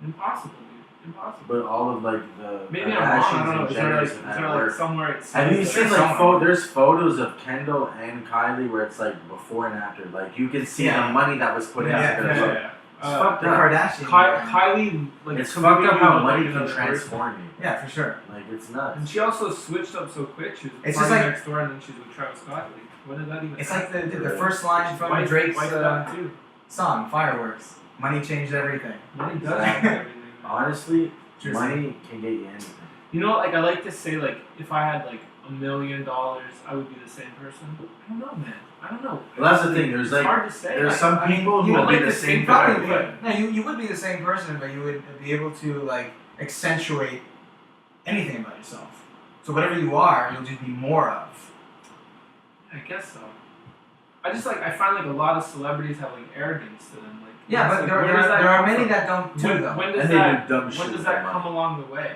S2: Impossible, dude. Impossible.
S1: But all of like the
S2: Maybe I'm wrong. I don't know.
S1: Kardashians
S2: Is
S1: and
S2: there like,
S1: Jenners have
S2: is there
S1: had
S2: like
S1: work.
S2: somewhere it's
S1: Have you
S3: There's
S1: seen
S3: someone.
S1: like there's photos of Kendall and Kylie where it's like before and after. Like you can see
S3: Yeah.
S1: the money that was put
S3: Yeah,
S1: into
S2: Yeah,
S1: it.
S2: yeah.
S1: It's fucked
S3: The
S1: up.
S3: Kardashian.
S2: Kylie, like
S1: It's fucked up how
S2: completely
S1: money
S2: looked
S1: can
S2: like another person.
S1: transform you.
S3: Yeah, for sure.
S1: Like it's nuts.
S2: And she also switched up so quick. She was
S3: It's
S2: partying
S3: just like-
S2: next door, and then she's with Travis Scott. Like, when did that even?
S3: It's
S2: happen?
S3: like the first line from
S2: Wife-
S3: Drake's
S2: wife done too.
S3: song, Fireworks. Money changed everything.
S2: Money does
S1: Exactly.
S2: everything.
S1: Honestly,
S3: True.
S1: money can get you anything.
S2: You know, like I like to say, like if I had like $1 million, I would be the same person. I don't know, man. I don't know.
S1: Well, that's the thing. There's
S2: It's
S1: like
S2: hard to say.
S1: there's
S2: Like,
S1: some
S3: I mean,
S1: people
S3: you
S1: who
S3: would
S1: will
S2: like
S1: be the
S2: to
S1: same
S2: think
S3: Probably
S1: guy,
S3: would.
S1: but
S3: No, you would be the same person, but you would be able to like accentuate anything about yourself. So whatever you are, you'll just be more of.
S2: I guess so. I just like I find like a lot of celebrities have like arrogance to them. Like
S3: Yeah,
S2: it's
S3: but
S2: like,
S3: there
S2: where does that
S3: are
S2: come
S3: many
S2: from?
S3: that don't too
S2: When,
S3: though.
S2: when does
S1: and they
S2: that
S1: do dumb shit.
S2: when does
S1: with
S2: that
S1: their
S2: come
S1: money.
S2: along the way?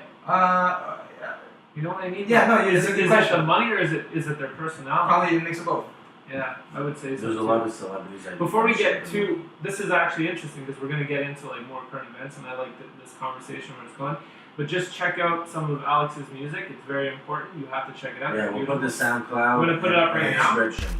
S2: You know what I mean?
S3: Yeah, no,
S2: Is
S3: it's a
S2: it
S3: good
S2: the
S3: question.
S2: money or is it their personality?
S3: Probably a mix of both.
S2: Yeah, I would say so.
S1: There's a
S2: too.
S1: lot of celebrities. that do
S2: Before we
S1: dumb
S2: get
S1: shit.
S2: to this is actually interesting because we're gonna get into like more current events and I like this conversation where it's going. But just check out some of Alex's music. It's very important. You have to check it out.
S1: Yeah,
S2: It's
S1: we'll put the
S2: beautiful.
S1: SoundCloud.
S2: I'm gonna put it up
S1: in
S2: right
S1: the
S2: now.
S1: description.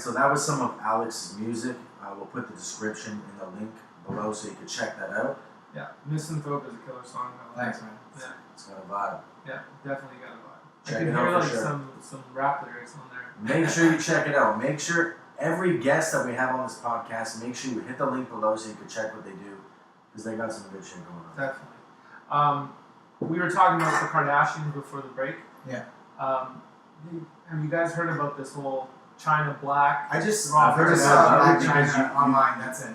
S1: so that was some of Alex's music. We'll put the description in the link below so you can check that out.
S2: Yeah, Misanthrope is a killer song.
S3: Thanks, man.
S2: Yeah,
S1: It's got a vibe.
S2: yeah, definitely got a vibe.
S1: Check
S2: I can
S1: it
S2: hear
S1: out
S2: like
S1: for sure.
S2: some rap lyrics on there.
S1: Make sure you check it out. Make sure every guest that we have on this podcast, make sure you hit the link below so you can check what they do, because they got some good shit going on.
S2: Definitely. We were talking about the Kardashians before the break.
S3: Yeah.
S2: Have you guys heard about this whole China Black?
S3: I just
S1: I've heard
S3: just
S1: about
S3: saw
S1: it
S3: Black
S1: because
S3: China online. That's it.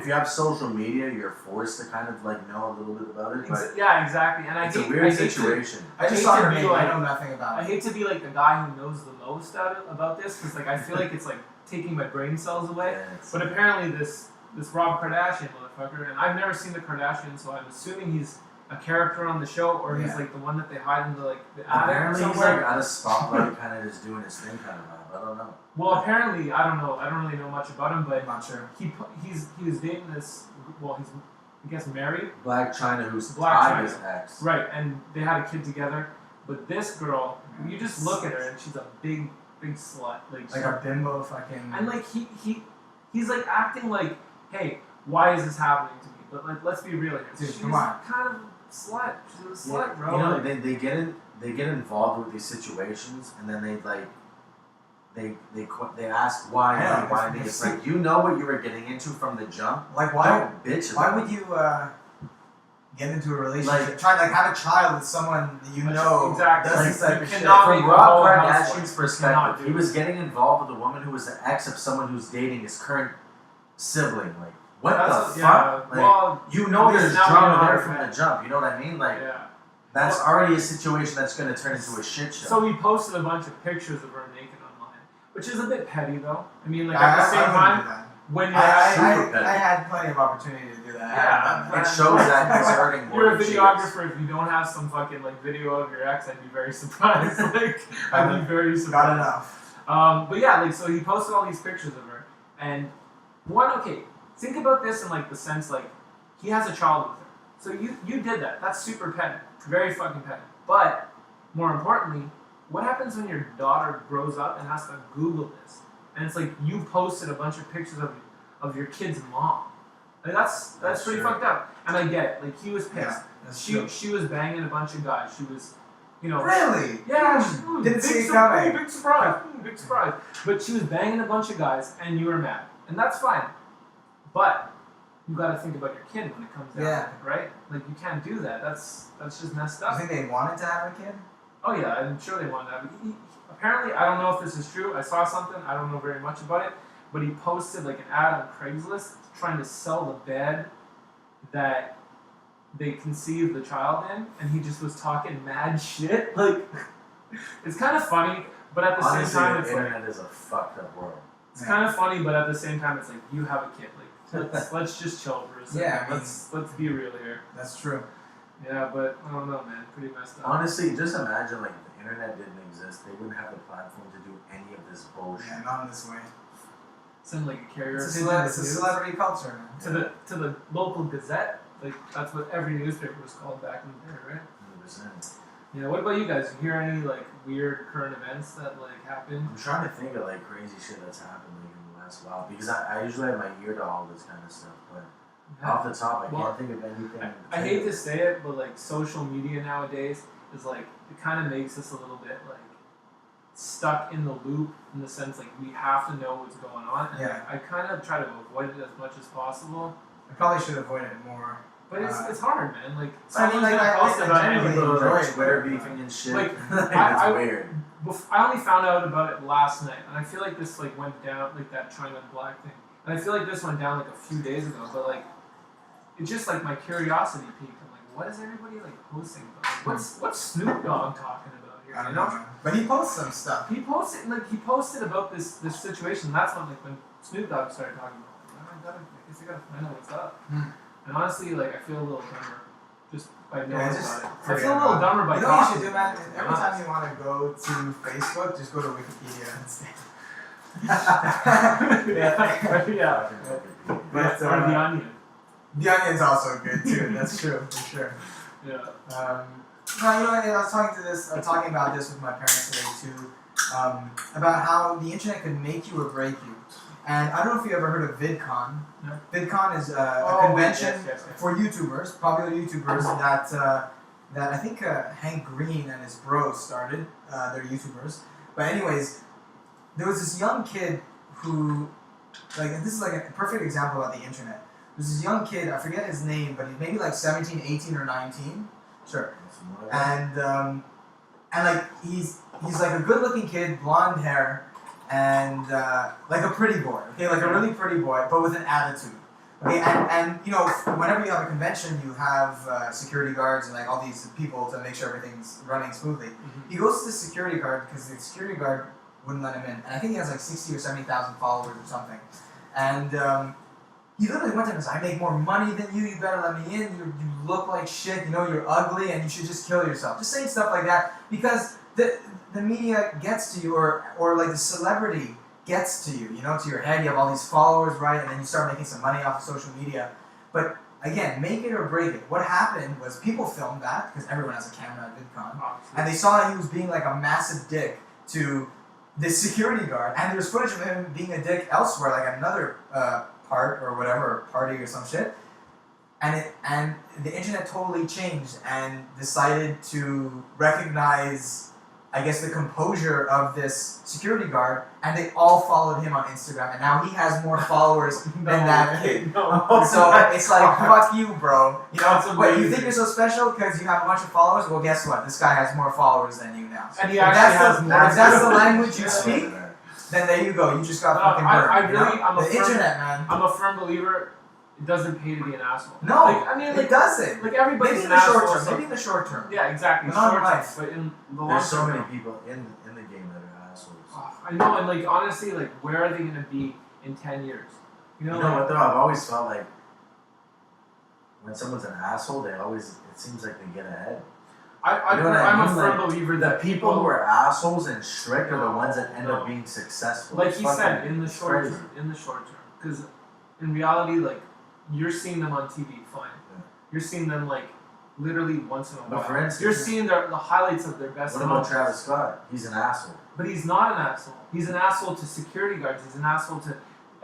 S1: If you have social media, you're forced to kind of like know a little bit about it. But
S2: Yeah, exactly. And
S1: it's a weird situation.
S3: I just
S2: hate
S3: saw
S2: to
S3: her
S2: be
S3: name.
S2: like-
S3: I know nothing about
S2: I
S3: it.
S2: hate to be like the guy who knows the most about this, because like I feel like it's like taking my brain cells away.
S1: Yeah, it's-
S2: But apparently this Rob Kardashian motherfucker, and I've never seen the Kardashians, so I'm assuming he's a character on the show, or he's
S3: Yeah.
S2: like the one that they hide in the like the attic
S1: apparently he's
S2: somewhere.
S1: like out of spotlight, kind of just doing his thing, kind of vibe. I don't know.
S2: Well, apparently I don't know. I don't really know much about him, but
S3: I'm not sure.
S2: he was dating this. Well, he's I guess married,
S1: Black China, who's
S2: Black
S1: tied
S2: China.
S1: his ex.
S2: right? And they had a kid together. But this girl, you just look at her and she's a big slut,
S3: Like a bimbo fucking.
S2: and like he's like acting like, hey, why is this happening to me? But like, let's be real here.
S3: Dude,
S2: She's
S3: come on.
S2: kind of a slut. She's a slut, bro.
S1: You know,
S2: Like,
S1: they get involved with these situations, and then they ask why,
S3: Yeah,
S1: and why, and it's like, you know what you were getting into from the jump.
S3: Like why?
S1: Don't bitch
S3: Why
S1: about
S3: would
S1: it.
S3: you get into a relationship?
S1: Like-
S3: Try like have a child with someone that you know
S2: Exactly.
S3: does
S1: Like,
S3: this type
S2: you
S3: of shit.
S2: cannot
S1: From
S2: make a
S1: Rob
S2: whole
S1: Kardashian's
S2: housewife. Cannot
S1: perspective,
S2: do
S1: he
S2: it.
S1: was getting involved with a woman who was the ex of someone who's dating his current sibling. Like, what
S2: That's
S1: the
S2: yeah.
S1: fuck? Like,
S2: Well,
S1: you know
S2: at least
S1: there's
S2: now we
S1: drama
S2: know
S1: there
S2: how
S1: from
S2: to-
S1: the jump. You know what I mean? Like,
S2: yeah.
S1: that's
S2: Well-
S1: already a situation that's going to turn into a shit show.
S2: So he posted a bunch of pictures of her naked online, which is a bit petty, though. I mean, like
S3: I
S2: at the same
S3: wouldn't
S2: time,
S3: do that.
S2: when you're
S1: super petty.
S3: I had plenty of opportunity to do that. I haven't done
S1: it
S3: that.
S1: shows that he's hurting more
S2: you're a
S1: than she is.
S2: videographer, if you don't have some fucking like video of your ex, I'd be very surprised. Like, I'd be very
S3: Got
S2: surprised.
S3: enough.
S2: But yeah, like, so he posted all these pictures of her, and okay, think about this in like the sense like he has a child with her, so you did that. That's super petty, very fucking petty. But more importantly, what happens when your daughter grows up and has to Google this, and it's like you posted a bunch of pictures of your kid's mom? Like that's pretty
S1: true.
S2: fucked up. And I get it. Like he was pissed.
S3: Yeah, that's true.
S2: She was banging a bunch of guys. She was, you know.
S3: Really?
S2: Yeah,
S3: Didn't see it coming.
S2: Big surprise, big surprise. But she was banging a bunch of guys, and you were mad, and that's fine. But you got to think about your kid when it comes down
S3: Yeah.
S2: to it, right? Like you can't do that. That's just messed
S3: You
S2: up.
S3: think they wanted to have a kid?
S2: Oh yeah, I'm sure they wanted that. But apparently, I don't know if this is true. I saw something. I don't know very much about it. But he posted like an ad on Craigslist trying to sell the bed that they conceived the child in, and he just was talking mad shit. Like, it's kind of funny, but at the
S1: Honestly,
S2: same time,
S1: the
S2: it's like
S1: internet is a fucked up world.
S2: it's kind of funny, but at the same time, it's like you have a kid. Like, let's just chill for a second.
S3: Yeah, I mean-
S2: let's be real here.
S3: That's true.
S2: Yeah, but I don't know, man. Pretty messed up.
S1: Honestly, just imagine like if the internet didn't exist, they wouldn't have the platform to do any of this bullshit.
S3: Yeah, not in this way.
S2: Send like a carrier
S3: It's a,
S2: pigeon
S3: it's a
S2: news
S3: celebrity culture, man.
S2: to the local Gazette. Like that's what every newspaper was called back in the day, right?
S1: 100%.
S2: Yeah. What about you guys? You hear any like weird current events that like happened?
S1: I'm trying to think of like crazy shit that's happened like in the last while because I usually have my ear to all this kind of stuff, but off the top I
S2: Well,
S1: can't think of anything. in
S2: I hate to
S1: particular.
S2: say it, but like social media nowadays is like it kind of makes us a little bit like stuck in the loop in the sense like we have to know what's going on. And
S3: Yeah.
S2: I kind of try to avoid it as much as possible,
S3: I probably should avoid it more.
S2: but it's hard, man. Like
S3: I mean,
S2: someone's
S3: like,
S2: gonna post
S3: I
S2: about
S3: generally
S2: anything.
S1: People
S3: enjoy
S1: like
S3: it,
S1: Twitter
S3: but-
S1: beefing and shit.
S2: Like,
S1: it's
S2: I-
S1: weird.
S2: I only found out about it last night, and I feel like this like went down like that China Black thing, and I feel like this went down like a few days ago. But like, it's just like my curiosity peaked. I'm like, what is everybody like posting about? Like, what's Snoop Dogg talking about here?
S3: I don't
S2: You
S3: know, man. But he posts some stuff.
S2: He posted about this situation. That's when Snoop Dogg started talking about. Like, I guess I gotta find out what's up. And honestly, like I feel a little dumber just by knowing
S3: Yeah, just
S2: about it. I
S3: forget
S2: feel a little
S3: about it.
S2: dumber by
S3: You know what you
S2: talking.
S3: should do, man?
S2: about it.
S3: Every time you want to go to Facebook, just go to Wikipedia instead.
S2: yeah.
S3: But,
S2: Or the Onion.
S3: The Onion's also good too. That's true for sure.
S2: Yeah.
S3: No, you know, I was talking about this with my parents today too. about how the internet could make you or break you. And I don't know if you ever heard of VidCon.
S2: No.
S3: VidCon is a convention for YouTubers, popular YouTubers that I think Hank Green and his bros started. They're YouTubers. But anyways, there was this young kid who, like, this is like a perfect example about the internet. There's this young kid, I forget his name, but he's maybe like 17, 18, or 19. Sure. And like he's like a good-looking kid, blonde hair, and like a pretty boy. Okay, like a really pretty boy, but with an attitude. Okay, and you know, whenever you have a convention, you have security guards and like all these people to make sure everything's running smoothly. He goes to the security guard because the security guard wouldn't let him in, and I think he has like 60 or 70,000 followers or something. And he literally went to him and said, "I make more money than you. You better let me in. You look like shit. You know, you're ugly, and you should just kill yourself." Just saying stuff like that because the media gets to you, or like the celebrity gets to you, you know, to your head. You have all these followers, right? And then you start making some money off of social media. But again, make it or break it. What happened was people filmed that because everyone has a camera at VidCon, and they saw that he was being like a massive dick to this security guard, and there's footage of him being a dick elsewhere, like another part or whatever, party or some shit. And the internet totally changed and decided to recognize, I guess, the composure of this security guard, and they all followed him on Instagram, and now he has more followers than that kid. So it's like, fuck you, bro. You know, what, you think you're so special because you have a bunch of followers? Well, guess what? This guy has more followers than you now. So
S2: and he actually has more.
S3: If that's the language you speak, then there you go. You just got fucking burned.
S2: I'm
S3: the internet, man.
S2: I'm a firm believer. It doesn't pay to be an asshole.
S3: No,
S2: like, I mean, like,
S3: it doesn't.
S2: Like everybody's
S3: maybe in
S2: an
S3: the
S2: asshole.
S3: short term. Maybe in the short term.
S2: Yeah, exactly.
S3: Not
S2: Short
S3: in
S2: term,
S3: life.
S2: but in the long
S1: There's so
S2: term,
S1: many people in the game that are assholes.
S2: Oh, I know, and like honestly, like where are they gonna be in 10 years? You know
S1: What though? I've always felt like when someone's an asshole, it seems like they get ahead.
S2: I'm a firm believer that
S1: people who are assholes and strict are the ones that end up being successful.
S2: Like he said, in the short term, because in reality, like you're seeing them on TV, fine. Yeah. You're seeing them like literally once in a while.
S1: For instance,
S2: you're seeing the highlights of their best.
S1: What about Travis Scott? He's an asshole.
S2: But he's not an asshole. He's an asshole to security guards. He's an asshole to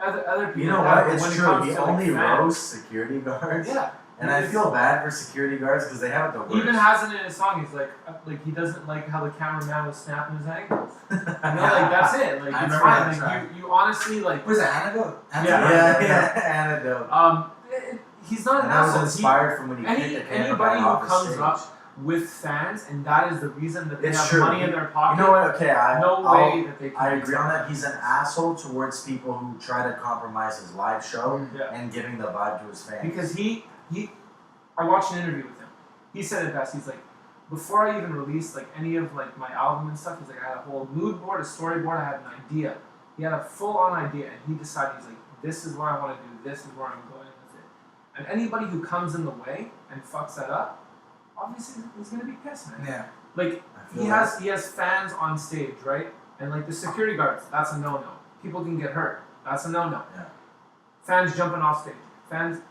S2: other people.
S1: You know what? It's true. He only roasts security guards.
S2: Yeah.
S1: And I feel bad for security guards because they have it the worst.
S2: He even has it in his song. He's like he doesn't like how the cameraman was snapping his ankles. You know, like that's it. Like it's fine. Like you honestly like.
S3: What is that? Antidote?
S1: Yeah. Antidote.
S2: He's not an
S1: asshole.
S2: asshole.
S1: I was inspired from when he kicked the
S2: anybody who comes up with fans, and that is the reason that they have money in their pocket.
S1: You know what? Okay,
S2: way that they can.
S1: I agree on that. He's an asshole towards people who try to compromise his live show and giving the vibe to his fans.
S2: Because I watched an interview with him. He said it best. He's like, before I even released like any of like my album and stuff, he's like, I had a whole mood board, a storyboard. I had an idea. He had a full-on idea, and he decided, he's like, this is what I want to do. This is where I'm going with it. And anybody who comes in the way and fucks that up, obviously he's gonna be pissed, man.
S3: Yeah.
S2: Like he has fans on stage, right? And like the security guards, that's a no-no. People can get hurt. That's a no-no.
S3: Yeah.
S2: Fans jumping off stage. Fans,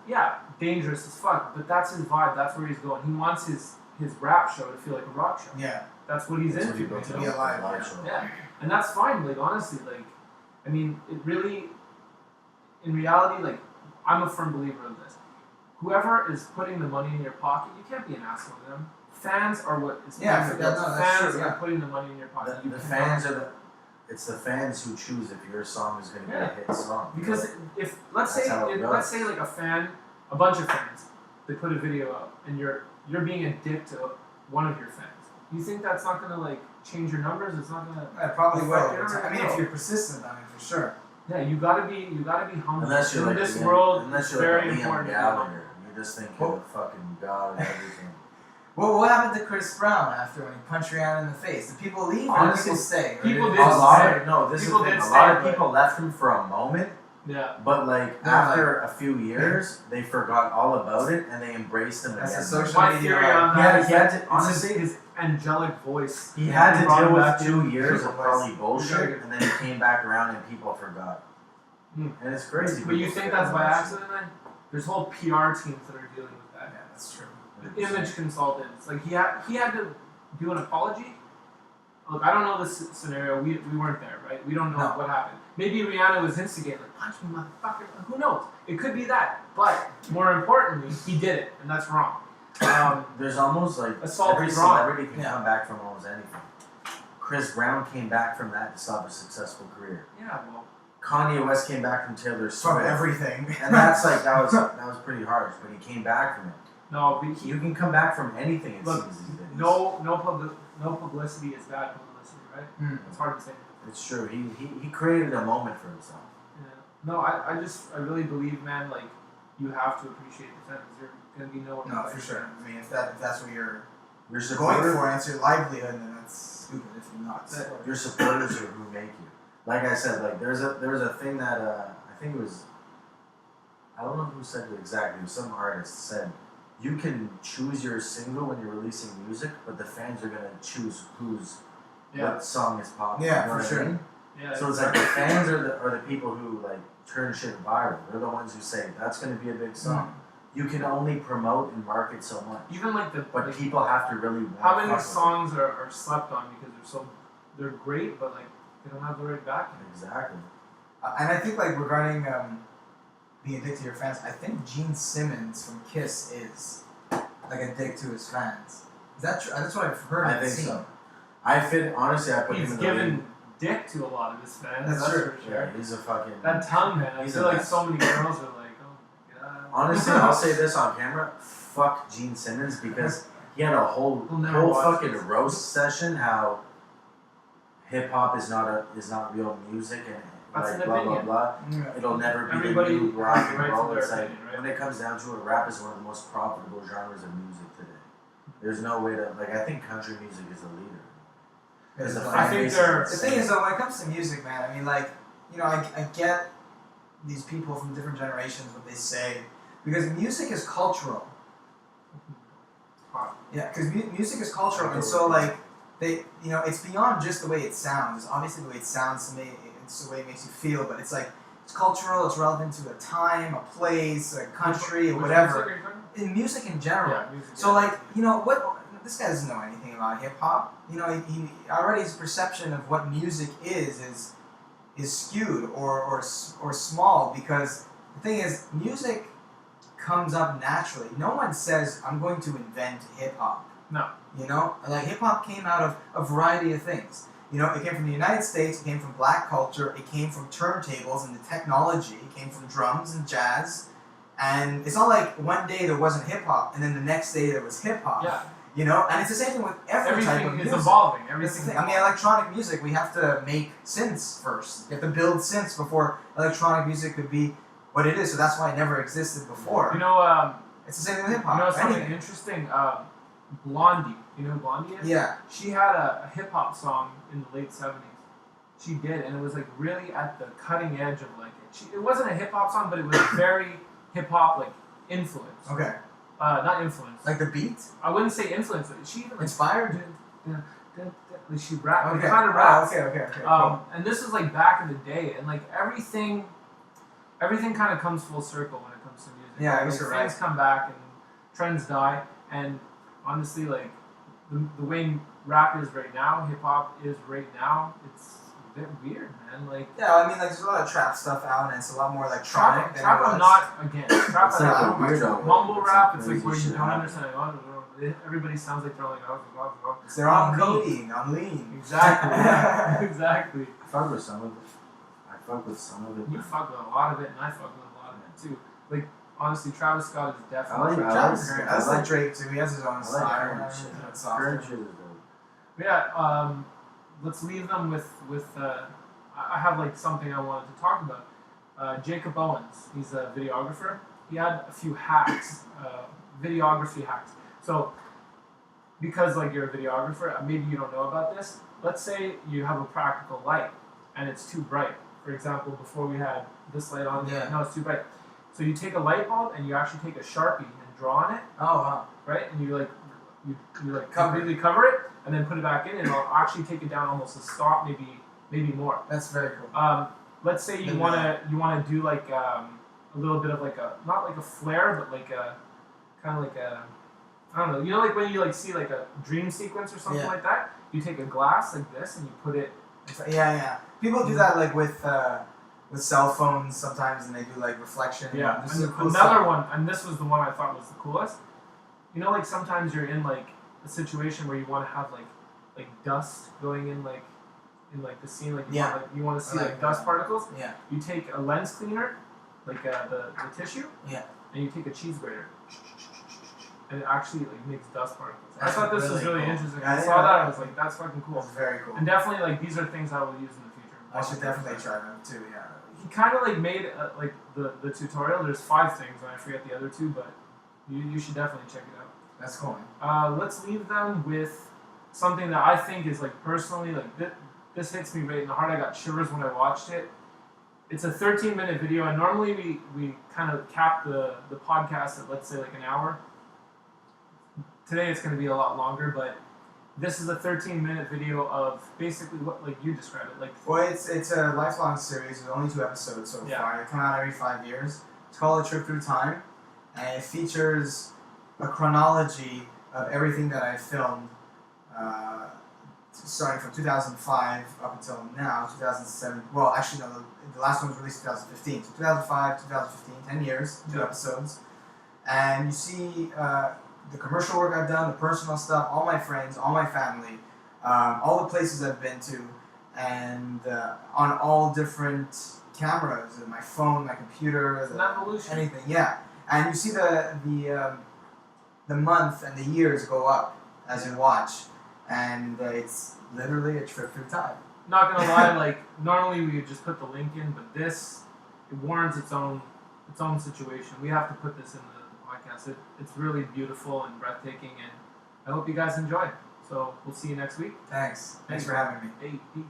S2: dangerous as fuck. But that's his vibe. That's where he's going. He wants his rap show to feel like a rock show.
S3: Yeah.
S2: That's what he's into.
S3: To be alive.
S2: Yeah. And that's fine. Like honestly, like I mean, it really, in reality, like I'm a firm believer of this. Whoever is putting the money in your pocket, you can't be an asshole to them. Fans are what is fans are putting the money in your pocket.
S1: The fans are it's the fans who choose if your song is going to be a hit song.
S2: Because if let's say like a bunch of fans, they put a video up and you're being a dick to one of your fans. You think that's not going to like change your numbers? It's not going to.
S3: It probably will. I mean, if you're persistent, I mean, for sure.
S2: Yeah, you gotta be humble.
S1: Unless you're
S2: in
S1: like
S2: this world,
S1: unless you're
S2: very
S1: like
S2: important.
S1: Gallagher. You just think you're the fucking god and everything.
S3: Well, what happened to Chris Brown after when he punched Rihanna in the face? Did people leave or did people stay?
S2: People did
S1: stay. A lot of people left him for a moment.
S2: Yeah.
S1: But after a few years, they forgot all about it and they embraced him again.
S3: That's a social media.
S1: He had to, honestly,
S2: his angelic voice.
S1: He had to deal with 2 years of probably bullshit, and then he came back around and people forgot. And it's crazy.
S2: But you think that's by accident, then? There's whole PR teams that are dealing with that.
S3: Yeah, that's true.
S2: Image consultants. Like he had to do an apology. look, I don't know this scenario. We weren't there, right? We don't know
S3: No.
S2: what happened. Maybe Rihanna was instigating, like, punch me, motherfucker. Who knows? It could be that. But more importantly, he did it, and that's wrong.
S1: There's almost like
S2: Assault
S1: every
S2: is wrong.
S1: celebrity can come back from almost anything. Chris Brown came back from that to stop a successful career.
S2: Yeah, well,
S1: Kanye West came back from Taylor Swift.
S3: From everything.
S1: And that's like that was pretty harsh, but he came back from it.
S2: no, but
S1: You can come back from anything. It
S2: look,
S1: seems these days.
S2: no publicity is bad publicity, right?
S3: Mm.
S2: It's hard to say.
S1: It's true. He created a moment for himself.
S2: Yeah. No, I really believe, man, like, you have to appreciate the fans. You're gonna be no.
S3: No, for sure. I mean, if that's what you're
S1: Your
S3: going
S1: supporters,
S3: for, and it's your livelihood, then that's stupid if you're not.
S1: your supporters are who make you. Like I said, like there's a thing that I think it was, I don't know who said it exactly. It was some artist said, you can choose your single when you're releasing music, but the fans are gonna choose what song is popular.
S3: Yeah,
S1: you know
S3: for
S1: what
S3: sure.
S1: I mean?
S2: Yeah.
S1: So it's like the fans are the people who like turn shit viral. They're the ones who say that's gonna be a big song. You can only promote and market so much.
S2: Even like
S1: But
S2: like,
S1: people have to really want
S2: how
S1: to
S2: many
S1: fuck with
S2: songs are slept on because they're great, but like they don't have the right backing.
S1: it. Exactly.
S3: And I think like regarding being a dick to your fans, I think Gene Simmons from Kiss is like a dick to his fans. Is that true? That's what I've heard.
S1: I
S3: and
S1: think
S3: seen.
S1: so. Honestly, I put him
S2: He's
S1: in the league.
S2: given dick to a lot of his fans.
S3: That's true.
S2: For sure.
S1: Yeah, he's a fucking.
S2: That tongue, man. I
S1: He's
S2: feel
S1: a
S2: like
S1: mess.
S2: so many girls are like, oh my god.
S1: Honestly, I'll say this on camera. Fuck Gene Simmons because he had a whole
S2: We'll never watch
S1: fucking
S2: this.
S1: roast session how hip hop is not real music and
S2: That's
S1: like
S2: an
S1: blah
S2: opinion.
S1: blah.
S3: Yeah.
S1: It'll never be
S2: Everybody
S1: the new
S2: has
S1: rock
S2: the
S1: and
S2: right to
S1: roll.
S2: their
S1: It's like
S2: opinion, right?
S1: when it comes down to it, rap is one of the most profitable genres of music today. There's no way to like. I think country music is the leader. Because the
S3: I
S1: fan
S2: think
S1: base
S2: they're-
S1: is
S3: The thing is, though, when it comes to music, man, I mean, like, you know, I get these people from different generations, what they say, because music is cultural. Yeah, because music is cultural, and so, like, they, you know, it's beyond just the way it sounds. Obviously, the way it sounds to me, it's the way it makes you feel, but it's like, it's cultural, it's relevant to a time, a place, a country, or
S2: Which
S3: whatever.
S2: music are you talking about?
S3: In music in general.
S2: Yeah, music.
S3: So like, you know, what this guy doesn't know anything about hip hop. You know, he already his perception of what music is skewed or small because the thing is music comes up naturally. No one says I'm going to invent hip hop.
S2: No.
S3: You know, like hip hop came out of a variety of things. You know, it came from the United States, it came from black culture, it came from turntables and the technology, it came from drums and jazz. And it's not like one day there wasn't hip hop and then the next day there was hip hop.
S2: Yeah.
S3: You know, and it's the same thing with every type of
S2: Everything is
S3: music.
S2: evolving.
S3: That's the
S2: Everything.
S3: thing. I mean, electronic music, we have to make synths first. You have to build synths before electronic music could be what it is. So that's why it never existed before.
S2: You know,
S3: It's the same thing with hip
S2: you know
S3: hop.
S2: something
S3: Anything.
S2: interesting. Blondie. You know who Blondie is?
S3: Yeah.
S2: She had a hip hop song in the late '70s. She did, and it was like really at the cutting edge of like it. It wasn't a hip hop song, but it was very hip hop like influence.
S3: Okay.
S2: Not influence.
S3: Like the beat?
S2: I wouldn't say influence. She even like,
S3: Inspired?
S2: like she rap,
S3: Okay.
S2: like, kind of raps.
S3: Okay. Cool.
S2: And this is like back in the day, and like everything kind of comes full circle when it comes to music.
S3: Yeah, I
S2: like,
S3: guess you're
S2: things
S3: right.
S2: come back and trends die, and honestly, like the way rap is right now, hip hop is right now, it's a bit weird, man. Like
S3: Yeah, I mean, like, there's a lot of trap stuff out, and it's a lot more electronic than
S2: trap,
S3: it was.
S2: I'm not against. Trap,
S1: It's
S2: I
S1: like
S2: don't
S1: a
S2: like.
S1: weirdo.
S2: Mumble
S1: It's
S2: rap,
S1: like
S2: it's like
S1: crazy
S2: where you
S1: shit
S2: don't
S1: happening.
S2: understand. Everybody sounds like they're like,
S3: It's their own
S2: on
S3: coding, on lean.
S2: Exactly. Yeah, exactly.
S1: I fuck with some of it.
S2: You fuck with a lot of it, and I fuck with a lot of it too. Like honestly, Travis Scott is definitely.
S1: I like-
S3: Travis is
S1: I
S3: great.
S1: like-
S3: That's like Drake, too. He has his own
S1: I like
S3: style.
S1: current shit.
S3: It's softer.
S1: Current shit is dope.
S2: But yeah, let's leave them with. I have like something I wanted to talk about. Jacob Owens, he's a videographer. He had a few hacks, videography hacks. So, because like you're a videographer, maybe you don't know about this. Let's say you have a practical light and it's too bright. For example, before we had this light on,
S3: Yeah.
S2: no, it's too bright. So you take a light bulb and you actually take a Sharpie and draw on it,
S3: Oh, wow.
S2: right? And you like
S3: Cover it.
S2: completely cover it and then put it back in, and it'll actually take it down almost a stop, maybe more.
S3: That's very cool.
S2: Let's say you
S3: Then
S2: wanna do like a little bit of like a, not like a flare, but like a kind of like a, I don't know. You know, like when you like see like a dream sequence or something
S3: Yeah.
S2: like that. you take a glass like this and you put it.
S3: Yeah. People do that like with cell phones sometimes, and they do like reflection.
S2: Yeah.
S3: This
S2: And
S3: is a cool
S2: another
S3: stuff.
S2: one, and this was the one I thought was the coolest. You know, like sometimes you're in like a situation where you want to have like dust going in like the scene, like you want to see like dust particles.
S3: Yeah.
S2: You take a lens cleaner, like the tissue.
S3: Yeah.
S2: And you take a cheese grater, and it actually like makes dust particles. I
S3: That's
S2: thought this was
S3: really
S2: really
S3: cool.
S2: interesting.
S3: Yeah,
S2: I saw that, I was like, that's fucking cool.
S3: That's very cool.
S2: And definitely like these are things I will use in the future.
S3: I should definitely try them too. Yeah.
S2: He kind of like made like the tutorial. There's 5 things, and I forget the other 2, but you should definitely check it out.
S3: That's cool.
S2: Let's leave them with something that I think is like personally like this hits me right in the heart. I got shivers when I watched it. It's a 13-minute video, and normally we kind of cap the podcast at, let's say, like an hour. Today it's going to be a lot longer, but this is a 13-minute video of basically what, like you described it, like.
S3: Well, it's a lifelong series with only 2 episodes so far. They come out every 5 years. It's called A Trip Through Time, and it features a chronology of everything that I filmed, starting from 2005 up until now, 2007. Well, actually, no, the last one was released in 2015. So 2005, 2015, 10 years, 2 episodes. And you see the commercial work I've done, the personal stuff, all my friends, all my family, all the places I've been to, and on all different cameras, my phone, my computer,
S2: It's an evolution.
S3: anything, yeah. And you see the month and the years go up as you watch, and it's literally a trip through time.
S2: Not gonna lie, like normally we would just put the link in, but this it warrants its own situation. We have to put this in the podcast. It's really beautiful and breathtaking, and I hope you guys enjoy. So we'll see you next week.
S3: Thanks for having me.
S2: Hey, peace.